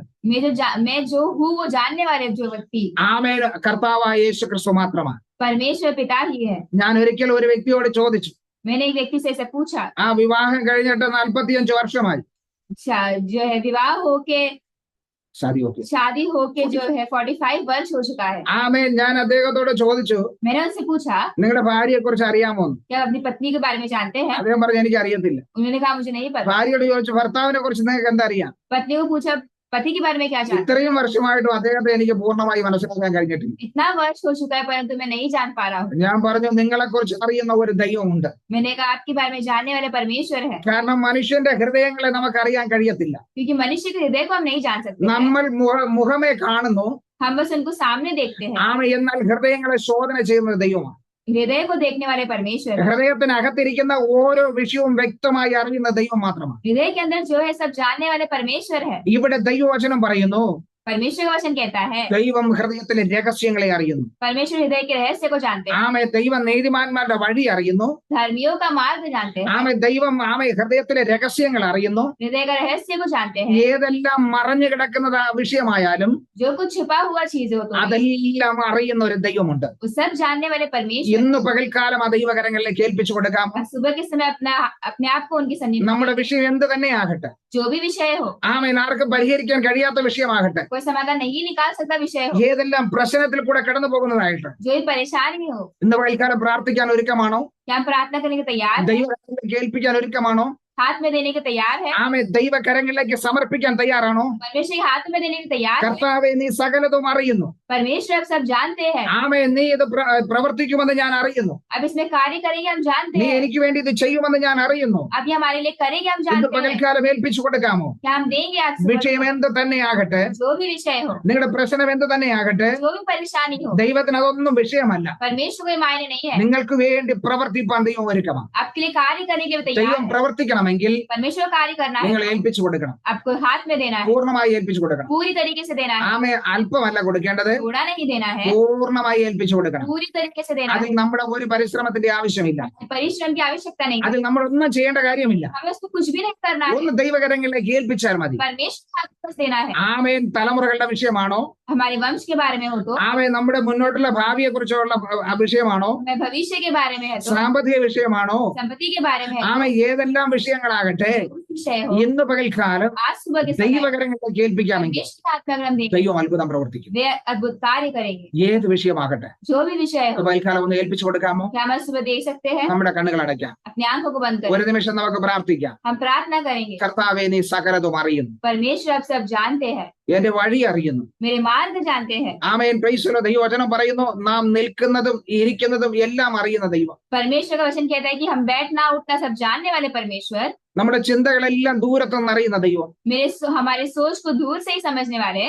B: मैं जो हूँ वो जानने वाले जो व्यक्ति
A: ആമേൻ, കർത്താവായ യേശു ക്രിസ്തു മാത്രമാണ്.
B: परमेश्वर पिता ही है।
A: ഞാൻ ഒരിക്കൽ ഒരു വ്യക്തിയോട് ചോദിച്ചു,
B: मैंने एक व्यक्ति से ऐसा पूछा,
A: ആ വിവാഹം കഴിഞ്ഞിട്ട് 45 വർഷമായി,
B: जो है विवाह होके
A: സാധിയോക്കെ,
B: शादी होके जो है 45 वर्ष हो चुका है।
A: ആമേൻ. ഞാൻ അദ്ദേഹത്തോട് ചോദിച്ചു,
B: मैंने उनसे पूछा,
A: നിങ്ങളുടെ ഭാര്യയെ കുറിച്ച് അറിയാമോ?
B: क्या आप अपनी पत्नी के बारे में जानते हैं?
A: അദ്ദേഹം പറഞ്ഞു, എനിക്ക് അറിയത്തില്ല.
B: उन्होंने कहा मुझे नहीं पता।
A: ഭാര്യയോട് ചോദിച്ചു, ഭർത്താവിനെ കുറിച്ച് നിങ്ങൾക്ക് എന്താ അറിയാം?
B: पत्नी को पूछा, पति के बारे में क्या जानते?
A: ഇത്രയും വർഷമായിട്ടും അദ്ദേഹത്തെ എനിക്ക് പൂർണ്ണമായി മനസ്സിലാക്കാൻ കഴിഞ്ഞിട്ടില്ല.
B: इतना वर्ष हो चुका है परंतु मैं नहीं जान पा रहा हूँ।
A: ഞാൻ പറഞ്ഞു, നിങ്ങളെ കുറിച്ച് അറിയുന്ന ഒരു ദൈവമുണ്ട്.
B: मैंने कहा आपके बारे में जानने वाले परमेश्वर है,
A: കാരണം മനുഷ്യന്റെ ഹൃദയങ്ങളെ നമുക്ക് അറിയാൻ കഴിയത്തില്ല.
B: क्योंकि मनुष्य के हृदय को हम नहीं जान सकते हैं।
A: നമ്മൾ മുഖമേ കാണുന്നു,
B: हम बस उनको सामने देखते हैं,
A: ആമ, എന്നാൽ ഹൃദയങ്ങളെ ശോധന ചെയ്യുന്ന ദൈവമാണ്.
B: हृदय को देखने वाले परमेश्वर है।
A: ഹൃദയത്തിനകത്തിരിക്കുന്ന ഓരോ വിഷയവും വ്യക്തമായി അറിയുന്ന ദൈവം മാത്രമാണ്.
B: हृदय के अंदर जो है सब जानने वाले परमेश्वर है।
A: ഇവിടെ ദൈവവചനം പറയുന്നു,
B: परमेश्वर का वचन कहता है,
A: ദൈവം ഹൃദയത്തിലെ രഹസ്യങ്ങളെ അറിയുന്നു.
B: परमेश्वर हृदय के रहस्य को जानते हैं,
A: ആമെ, ദൈവം നീതിമാന്മാരുടെ വഴി അറിയുന്നു.
B: धर्मियों का मार्ग जानते हैं,
A: ആമെ, ദൈവം ഹൃദയത്തിലെ രഹസ്യങ്ങൾ അറിയുന്നു.
B: हृदय का रहस्य को जानते हैं।
A: ഏതെല്ലാം മറഞ്ഞു കിടക്കുന്നത് വിഷയമായാലും
B: जो कुछ छिपा हुआ चीज हो तो
A: അതെല്ലാം അറിയുന്ന ഒരു ദൈവമുണ്ട്.
B: वो सब जानने वाले परमेश्वर।
A: ഇന്ന് പകൽക്കാലം ആ ദൈവകരങ്ങളിലേക്ക് ഏൽപ്പിച്ചു കൊടുക്കാം.
B: सुबह के समय अपने आप को उनकी सन्निधि,
A: നമ്മുടെ വിഷയം എന്ത് തന്നെ ആകട്ടെ,
B: जो भी विषय हो,
A: ആമേൻ, ആർക്കും പരിഹരിക്കാൻ കഴിയാത്ത വിഷയമാകട്ടെ,
B: कोई समाधान नहीं निकाल सकता विषय हो,
A: ഏതെല്ലാം പ്രശ്നത്തിൽ കൂടെ കടന്നു പോകുന്നതായിട്ട്
B: जो भी परेशानी हो,
A: ഇന്ന് പകൽക്കാലം പ്രാർത്ഥിക്കാൻ ഒരുക്കമാണോ?
B: क्या हम प्रार्थना करने के तैयार हैं?
A: ദൈവകരങ്ങളിലേക്ക് ഏൽപ്പിക്കാൻ ഒരുക്കമാണോ?
B: हाथ में देने के तैयार है?
A: ആമേ, ദൈവകരങ്ങളിലേക്ക് സമർപ്പിക്കാൻ തയ്യാറാണോ?
B: परमेश्वर के हाथ में देने के तैयार है?
A: കർത്താവേ, നീ സകലതും അറിയുന്നു.
B: परमेश्वर अब सब जानते हैं,
A: ആമേ, നീ ഇത് പ്രവർത്തിക്കുമെന്ന് ഞാൻ അറിയുന്നു.
B: अब इसमें कार्य करेंगे हम जानते
A: നീ
B: हैं,
A: എനിക്ക് വേണ്ടി ഇത് ചെയ്യുമെന്ന് ഞാൻ അറിയുന്നു.
B: अब ये हमारे लिए करेंगे हम
A: ഇന്ന്
B: जानते हैं।
A: പകൽക്കാലം ഏൽപ്പിച്ചു കൊടുക്കാമോ?
B: क्या हम देंगे आज सुबह?
A: വിഷയം എന്ത് തന്നെയാകട്ടെ,
B: जो भी विषय हो,
A: നിങ്ങളുടെ പ്രശ്നം എന്ത് തന്നെയാകട്ടെ,
B: जो भी परेशानी हो,
A: ദൈവത്തിന് അതൊന്നും വിഷയമല്ല.
B: परमेश्वर कोई मायने नहीं है।
A: നിങ്ങൾക്ക് വേണ്ടി പ്രവർത്തിപ്പാൻ ദൈവം ഒരുക്കമാണ്.
B: आपके लिए कार्य करने के लिए तैयार
A: ദൈവം
B: है।
A: പ്രവർത്തിക്കണമെങ്കിൽ
B: परमेश्वर कार्य करना है,
A: നിങ്ങൾ ഏൽപ്പിച്ചു കൊടുക്കണം.
B: आपको हाथ में देना है,
A: പൂർണ്ണമായി ഏൽപ്പിച്ചു കൊടുക്കണം.
B: पूरी तरीके से देना है,
A: ആമേ, അല്പമല്ല കൊടുക്കേണ്ടത്,
B: थोड़ा नहीं देना है,
A: പൂർണ്ണമായി ഏൽപ്പിച്ചു കൊടുക്കണം.
B: पूरी तरीके से देना
A: അതിൽ
B: है।
A: നമ്മുടെ ഒരു പരിശ്രമത്തിന്റെ ആവശ്യമില്ല.
B: परिश्रम की आवश्यकता नहीं है,
A: അതിൽ നമ്മളൊന്നും ചെയ്യേണ്ട കാര്യമില്ല.
B: हमें उसको कुछ भी नहीं करना है,
A: ഒന്ന് ദൈവകരങ്ങളിലേക്ക് ഏൽപ്പിച്ചാൽ മതി.
B: परमेश्वर के हाथ में बस देना है।
A: ആമേൻ. തലമുറകളുടെ വിഷയമാണോ?
B: हमारे वंश के बारे में हो तो,
A: ആമേൻ. നമ്മുടെ മുന്നോട്ടുള്ള ഭാവിയെ കുറിച്ചുള്ള വിഷയമാണോ?
B: हमें भविष्य के बारे में है तो,
A: സാമ്പത്തിക വിഷയമാണോ?
B: संपत्ति के बारे में है
A: ആമേൻ. ഏതെല്ലാം വിഷയങ്ങളാകട്ടെ,
B: तो, उस विषय हो,
A: ഇന്ന് പകൽക്കാലം
B: आज सुबह के समय
A: ദൈവകരങ്ങളിലേക്ക് ഏൽപ്പിക്കാമെങ്കിൽ
B: परमेश्वर के हाथ में अगर हम देंगे,
A: ദൈവം അത്ഭുതം പ്രവർത്തിക്കും.
B: वे अद्भुत कार्य करेंगे।
A: ഏത് വിഷയമാകട്ടെ,
B: जो भी विषय हो,
A: പകൽക്കാലം ഒന്ന് ഏൽപ്പിച്ചു കൊടുക്കാമോ?
B: क्या हम आज सुबह देख सकते हैं?
A: നമ്മുടെ കണ്ണുകൾ അടയ്ക്കാം.
B: अपनी आंखों को बंद
A: ഒരു
B: करें,
A: നിമിഷം നമുക്ക് പ്രാർത്ഥിക്കാം.
B: हम प्रार्थना करेंगे।
A: കർത്താവേ, നീ സകലതും അറിയുന്നു.
B: परमेश्वर अब सब जानते हैं,
A: എന്റെ വഴി അറിയുന്നു.
B: मेरे मार्ग जानते हैं।
A: ആമേൻ. Praise the Lord. ദൈവവചനം പറയുന്നു, നാം നിൽക്കുന്നതും ഇരിക്കുന്നതും എല്ലാം അറിയുന്ന ദൈവം.
B: परमेश्वर का वचन कहता है कि हम बैठना उठना सब जानने वाले परमेश्वर,
A: നമ്മുടെ ചിന്തകളെല്ലാം ദൂരത്തുനിന്ന് അറിയുന്ന ദൈവം.
B: हमारे सोच को दूर से ही समझने वाले,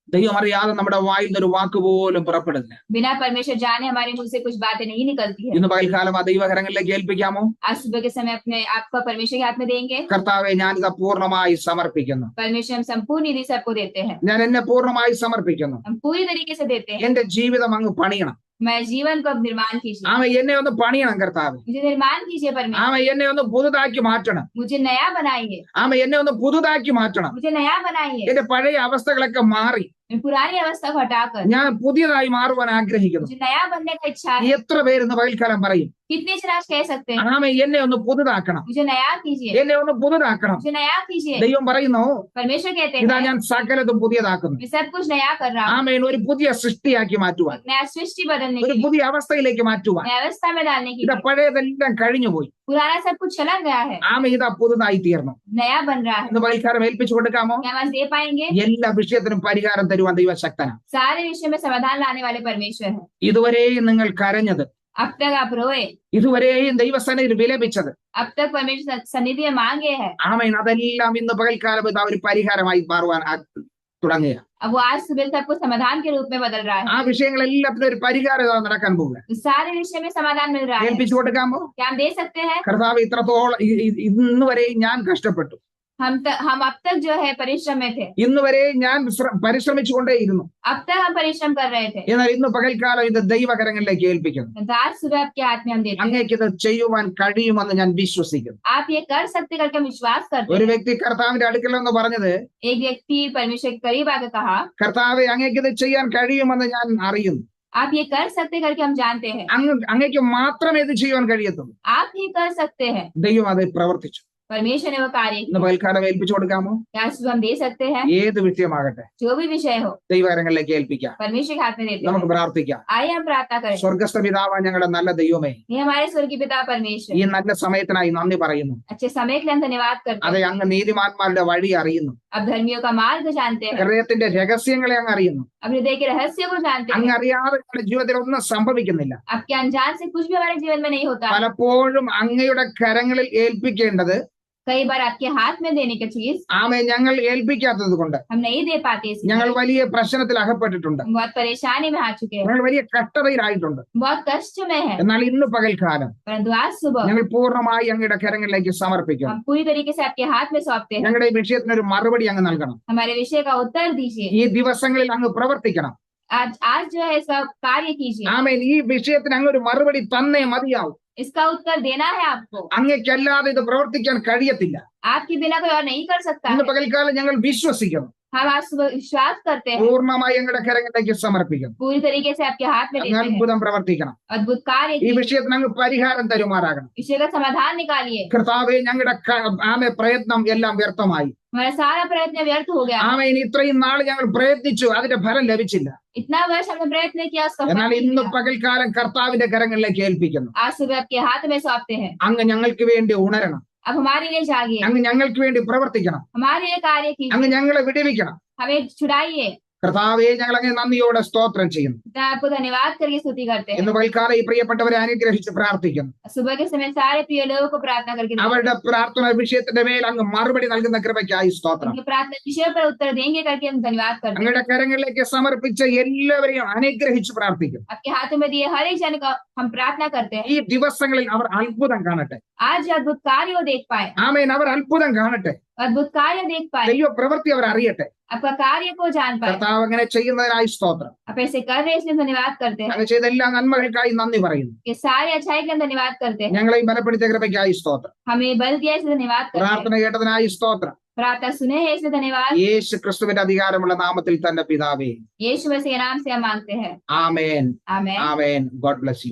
A: ദൈവം അറിയാതെ നമ്മുടെ വായിൽ നിന്ന് ഒരു വാക്ക് പോലും പുറപ്പെടുന്നില്ല.
B: बिना परमेश्वर जाने हमारे मुंह से कुछ बातें नहीं निकलती है।
A: ഇന്ന് പകൽക്കാലം ആ ദൈവകരങ്ങളിലേക്ക് ഏൽപ്പിക്കാമോ?
B: आज सुबह के समय अपने आपका परमेश्वर के हाथ में देंगे।
A: കർത്താവെ, ഞാനിത് പൂർണ്ണമായി സമർപ്പിക്കുന്നു.
B: परमेश्वर हम संपूर्ण निधि सबको देते हैं,
A: ഞാൻ എന്നെ പൂർണ്ണമായി സമർപ്പിക്കുന്നു.
B: हम पूरी तरीके से देते हैं।
A: എന്റെ ജീവിതം അങ്ങ് പണിയണം.
B: मैं जीवन को अब निर्माण कीजिए,
A: ആമ, എന്നെ ഒന്ന് പണിയണം കർത്താവ്.
B: मुझे निर्माण कीजिए परमेश्वर,
A: ആമ, എന്നെ ഒന്ന് പുതുതാക്കി മാറ്റണം.
B: मुझे नया बनाइए,
A: ആമ, എന്നെ ഒന്ന് പുതുതാക്കി മാറ്റണം.
B: मुझे नया बनाइए,
A: എന്റെ പഴയ അവസ്ഥകളൊക്കെ മാറി
B: मैं पुरानी अवस्था को हटाकर
A: ഞാൻ പുതിയതായി മാറുവാൻ ആഗ്രഹിക്കുന്നു.
B: मुझे नया बनने का इच्छा है।
A: എത്ര പേരെന്ന് പകൽക്കാലം പറയും,
B: कितने जन आज कह सकते हैं
A: ആമേ എന്നെ ഒന്ന് പുതുതാക്കണം,
B: मुझे नया कीजिए,
A: എന്നെ ഒന്ന് പുതുതാക്കണം.
B: मुझे नया कीजिए।
A: ദൈവം പറയുന്നു,
B: परमेश्वर कहते
A: ഇതാ
B: हैं
A: ഞാൻ സകലതും പുതിയതാക്കുന്നു.
B: मैं सब कुछ नया कर रहा हूँ।
A: ആമേൻ. ഒരു പുതിയ സൃഷ്ടിയാക്കി മാറ്റുവാൻ,
B: नया सृष्टि बदलने
A: ഒരു
B: के लिए,
A: പുതിയ അവസ്ഥയിലേക്ക് മാറ്റുവാൻ.
B: नया अवस्था में डालने के
A: ഇതാ
B: लिए।
A: പഴയതെല്ലാം കഴിഞ്ഞുപോയി.
B: पुराना सब कुछ चला गया है,
A: ആമേ ഇതാ പുതുതായി തീർന്നു.
B: नया बन रहा है।
A: ഇന്ന് പകൽക്കാലം ഏൽപ്പിച്ചു കൊടുക്കാമോ?
B: क्या हम आज दे पाएंगे?
A: എല്ലാ വിഷയത്തിനും പരിഹാരം തരുവാൻ ദൈവശക്തനാണ്.
B: सारे विषय में समाधान लाने वाले परमेश्वर है।
A: ഇതുവരെയും നിങ്ങൾ കരഞ്ഞത്,
B: अब तक आप रोए,
A: ഇതുവരെയും ദൈവസന്നിധിയിൽ വിലപിച്ചത്,
B: अब तक परमेश्वर सन्निधि में मांगे है,
A: ആമേൻ, അതെല്ലാം ഇന്ന് പകൽക്കാലം ഇതാ ഒരു പരിഹാരമായി മാറുവാൻ തുടങ്ങുക.
B: अब वो आज सुबह तक को समाधान के रूप में बदल रहा है।
A: ആ വിഷയങ്ങളെല്ലാത്തിനും ഒരു പരിഹാരം ഇതാ നടക്കാൻ പോകുക.
B: तो सारे विषय में समाधान मिल रहा है।
A: ഏൽപ്പിച്ചു കൊടുക്കാമോ?
B: क्या हम दे सकते हैं?
A: കർത്താവ് ഇത്രത്തോളം ഇന്ന് വരെയും ഞാൻ കഷ്ടപ്പെട്ടു,
B: हम अब तक जो है परिश्रम में थे,
A: ഇന്ന് വരെ ഞാൻ പരിശ്രമിച്ചുകൊണ്ടേയിരുന്നു.
B: अब तक हम परिश्रम कर रहे थे,
A: എന്നാൽ ഇന്ന് പകൽക്കാലം ഇത് ദൈവകരങ്ങളിലേക്ക് ഏൽപ്പിക്കുന്നു.
B: तो आज सुबह आपके हाथ में हम देते हैं।
A: അങ്ങേക്ക് ഇത് ചെയ്യുവാൻ കഴിയുമെന്ന് ഞാൻ വിശ്വസിക്കുന്നു.
B: आप ये कर सकते करके हम विश्वास करते
A: ഒരു
B: हैं।
A: വ്യക്തി കർത്താവിന്റെ അടുക്കലെന്ന് പറഞ്ഞത്,
B: एक व्यक्ति परमेश्वर के करीब आकर कहा,
A: കർത്താവെ അങ്ങേക്ക് ഇത് ചെയ്യാൻ കഴിയുമെന്ന് ഞാൻ അറിയുന്നു.
B: आप ये कर सकते करके हम जानते हैं।
A: അങ്ങേക്ക് മാത്രമേ ഇത് ചെയ്യാൻ കഴിയത്തുള്ളൂ.
B: आप ही कर सकते हैं।
A: ദൈവം അത് പ്രവർത്തിച്ചു.
B: परमेश्वर ने वो कार्य
A: ഇന്ന്
B: किया।
A: പകൽക്കാലം ഏൽപ്പിച്ചു കൊടുക്കാമോ?
B: क्या सुबह हम दे सकते हैं?
A: ഏത് വിഷയമാകട്ടെ
B: जो भी विषय हो
A: ദൈവകരങ്ങളിലേക്ക് ഏൽപ്പിക്കാം.
B: परमेश्वर के हाथ में देते
A: നമുക്ക്
B: हैं।
A: പ്രാർത്ഥിക്കാം.
B: आइए हम प्रार्थना करें।
A: സ്വർഗസ്ഥ പിതാവായ ഞങ്ങളുടെ നല്ല ദൈവമേ,
B: ये हमारे स्वर्गीय पिता परमेश्वर,
A: ഈ നല്ല സമയത്തിനായി നന്ദി പറയുന്നു.
B: अच्छे समय के लिए हम धन्यवाद करते
A: അതെ,
B: हैं।
A: അങ്ങ് നീതിമാന്മാരുടെ വഴി അറിയുന്നു,
B: अब धर्मियों का मार्ग जानते हैं,
A: ഹൃദയത്തിന്റെ രഹസ്യങ്ങളെ അങ്ങ് അറിയുന്നു.
B: अब हृदय के रहस्य को जानते
A: അങ്ങ്
B: हैं।
A: അറിയാതെ ഞങ്ങളുടെ ജീവിതത്തിൽ ഒന്നും സംഭവിക്കുന്നില്ല.
B: अब के अनजान से कुछ भी हमारे जीवन में नहीं होता।
A: പലപ്പോഴും അങ്ങയുടെ കരങ്ങളിൽ ഏൽപ്പിക്കേണ്ടത്
B: कई बार आपके हाथ में देने की चीज
A: ആമേ ഞങ്ങൾ ഏൽപ്പിക്കാത്തത് കൊണ്ട്
B: हम नहीं दे पाते, इसलिए
A: ഞങ്ങൾ വലിയ പ്രശ്നത്തിൽ അകപ്പെട്ടിട്ടുണ്ട്.
B: हम बहुत परेशानी में आ चुके हैं,
A: ഞങ്ങൾ വലിയ കഷ്ടതയിലായിട്ടുണ്ട്.
B: बहुत कष्ट में है।
A: എന്നാൽ ഇന്ന് പകൽക്കാലം
B: परंतु आज सुबह
A: ഞങ്ങൾ പൂർണ്ണമായി അങ്ങയുടെ കരങ്ങളിലേക്ക് സമർപ്പിക്കുന്നു.
B: हम पूरी तरीके से आपके हाथ में सौंपते हैं।
A: ഞങ്ങളുടെ ഈ വിഷയത്തിനൊരു മറുപടി അങ്ങ് നൽകണം.
B: हमारे विषय का उत्तर दीजिए।
A: ഈ ദിവസങ്ങളിൽ അങ്ങ് പ്രവർത്തിക്കണം.
B: आज जो है इसका कार्य कीजिए।
A: ആമേൻ. ഈ വിഷയത്തിന് അങ്ങ് ഒരു മറുപടി തന്നേ മതിയാവും.
B: इसका उत्तर देना है आपको।
A: അങ്ങേക്കല്ലാതെ ഇത് പ്രവർത്തിക്കാൻ കഴിയത്തില്ല.
B: आपके बिना कोई और नहीं कर सकता
A: ഇന്ന്
B: है।
A: പകൽക്കാലം ഞങ്ങൾ വിശ്വസിക്കുന്നു.
B: हम आज सुबह विश्वास करते हैं,
A: പൂർണ്ണമായി ഞങ്ങളുടെ കരങ്ങളിലേക്ക് സമർപ്പിക്കുന്നു.
B: पूरी तरीके से आपके हाथ में
A: അങ്ങ്
B: देते हैं।
A: അത്ഭുതം പ്രവർത്തിക്കണം.
B: अद्भुत कार्य
A: ഈ
B: कीजिए।
A: വിഷയത്തിന് അങ്ങ് പരിഹാരം തരുമാറാകണം.
B: विषय का समाधान निकालिए।
A: കർത്താവെ, ഞങ്ങളുടെ ആമേ പ്രയത്നം എല്ലാം വ്യർത്ഥമായി.
B: हमारा सारा प्रयत्न व्यर्थ हो गया।
A: ആമേ, ഇത്രയും നാൾ ഞങ്ങൾ പ്രയത്നിച്ചു, അതിന്റെ ഫലം ലഭിച്ചില്ല.
B: इतना वर्ष हमने प्रयत्न किया, उसका फल
A: എന്നാൽ
B: नहीं
A: ഇന്ന്
B: मिला।
A: പകൽക്കാലം കർത്താവിന്റെ കരങ്ങളിലേക്ക് ഏൽപ്പിക്കുന്നു.
B: आज सुबह आपके हाथ में सौंपते हैं।
A: അങ്ങ് ഞങ്ങൾക്ക് വേണ്ടി ഉണരണം.
B: अब हमारे लिए जागिए,
A: അങ്ങ് ഞങ്ങൾക്ക് വേണ്ടി പ്രവർത്തിക്കണം.
B: हमारे लिए कार्य
A: അങ്ങ്
B: कीजिए,
A: ഞങ്ങളെ വിടുവിക്കണം.
B: हमें छुड़ाइए।
A: കർത്താവെ, ഞങ്ങൾ അങ്ങ് നന്ദിയോടെ സ്തോത്രം ചെയ്യുന്നു.
B: इतना आपको धन्यवाद करके स्तुति करते हैं।
A: ഇന്ന് പകൽക്കാലം ഈ പ്രിയപ്പെട്ടവരെ അനുഗ്രഹിച്ച് പ്രാർത്ഥിക്കുന്നു.
B: सुबह के समय सारे प्रिय लोगों को प्रार्थना करके
A: അവരുടെ പ്രാർത്ഥന വിഷയത്തിന്റെ മേൽ അങ്ങ് മറുപടി നൽകുന്ന കൃപയ്ക്കായി സ്തോത്രം.
B: उनकी प्रार्थना विषय पर उत्तर देंगे करके हम धन्यवाद करते हैं।
A: അങ്ങയുടെ കരങ്ങളിലേക്ക് സമർപ്പിച്ച എല്ലാവരെയും അനുഗ്രഹിച്ച് പ്രാർത്ഥിക്കുന്നു.
B: आपके हाथों में दिए हर एक जन का हम प्रार्थना करते हैं।
A: ഈ ദിവസങ്ങളിൽ അവർ അത്ഭുതം കാണട്ടെ.
B: आज जो अद्भुत कार्य वो देख पाए,
A: ആമേൻ. അവർ അത്ഭുതം കാണട്ടെ.
B: अद्भुत कार्य देख पाए,
A: ദൈവ പ്രവൃത്തി അവർ അറിയട്ടെ.
B: आपका कार्य को जान पाए।
A: കർത്താവ് അങ്ങനെ ചെയ്യുന്നതിനായി സ്തോത്രം.
B: आप ऐसे कर रहे हैं इसलिए धन्यवाद करते हैं।
A: അങ്ങ് ചെയ്ത എല്ലാ നന്മകൾക്കായി നന്ദി പറയുന്നു.
B: ये सारे अच्छाई के लिए धन्यवाद करते हैं।
A: ഞങ്ങളെ ബലപ്പെടുത്തിയ കൃപയ്ക്കായി സ്തോത്രം.
B: हमें बल दिया इसलिए धन्यवाद करते हैं।
A: പ്രാർത്ഥന കേട്ടതിനായി സ്തോത്രം.
B: प्रार्थना सुने हैं इसलिए धन्यवाद।
A: യേശു ക്രിസ്തുവിന്റെ അധികാരമുള്ള നാമത്തിൽ തന്നെ പിതാവേ,
B: यीशु मसीह के नाम से हम मांगते हैं।
A: ആമേൻ.
B: आमीन।
A: ആമേൻ. God bless U.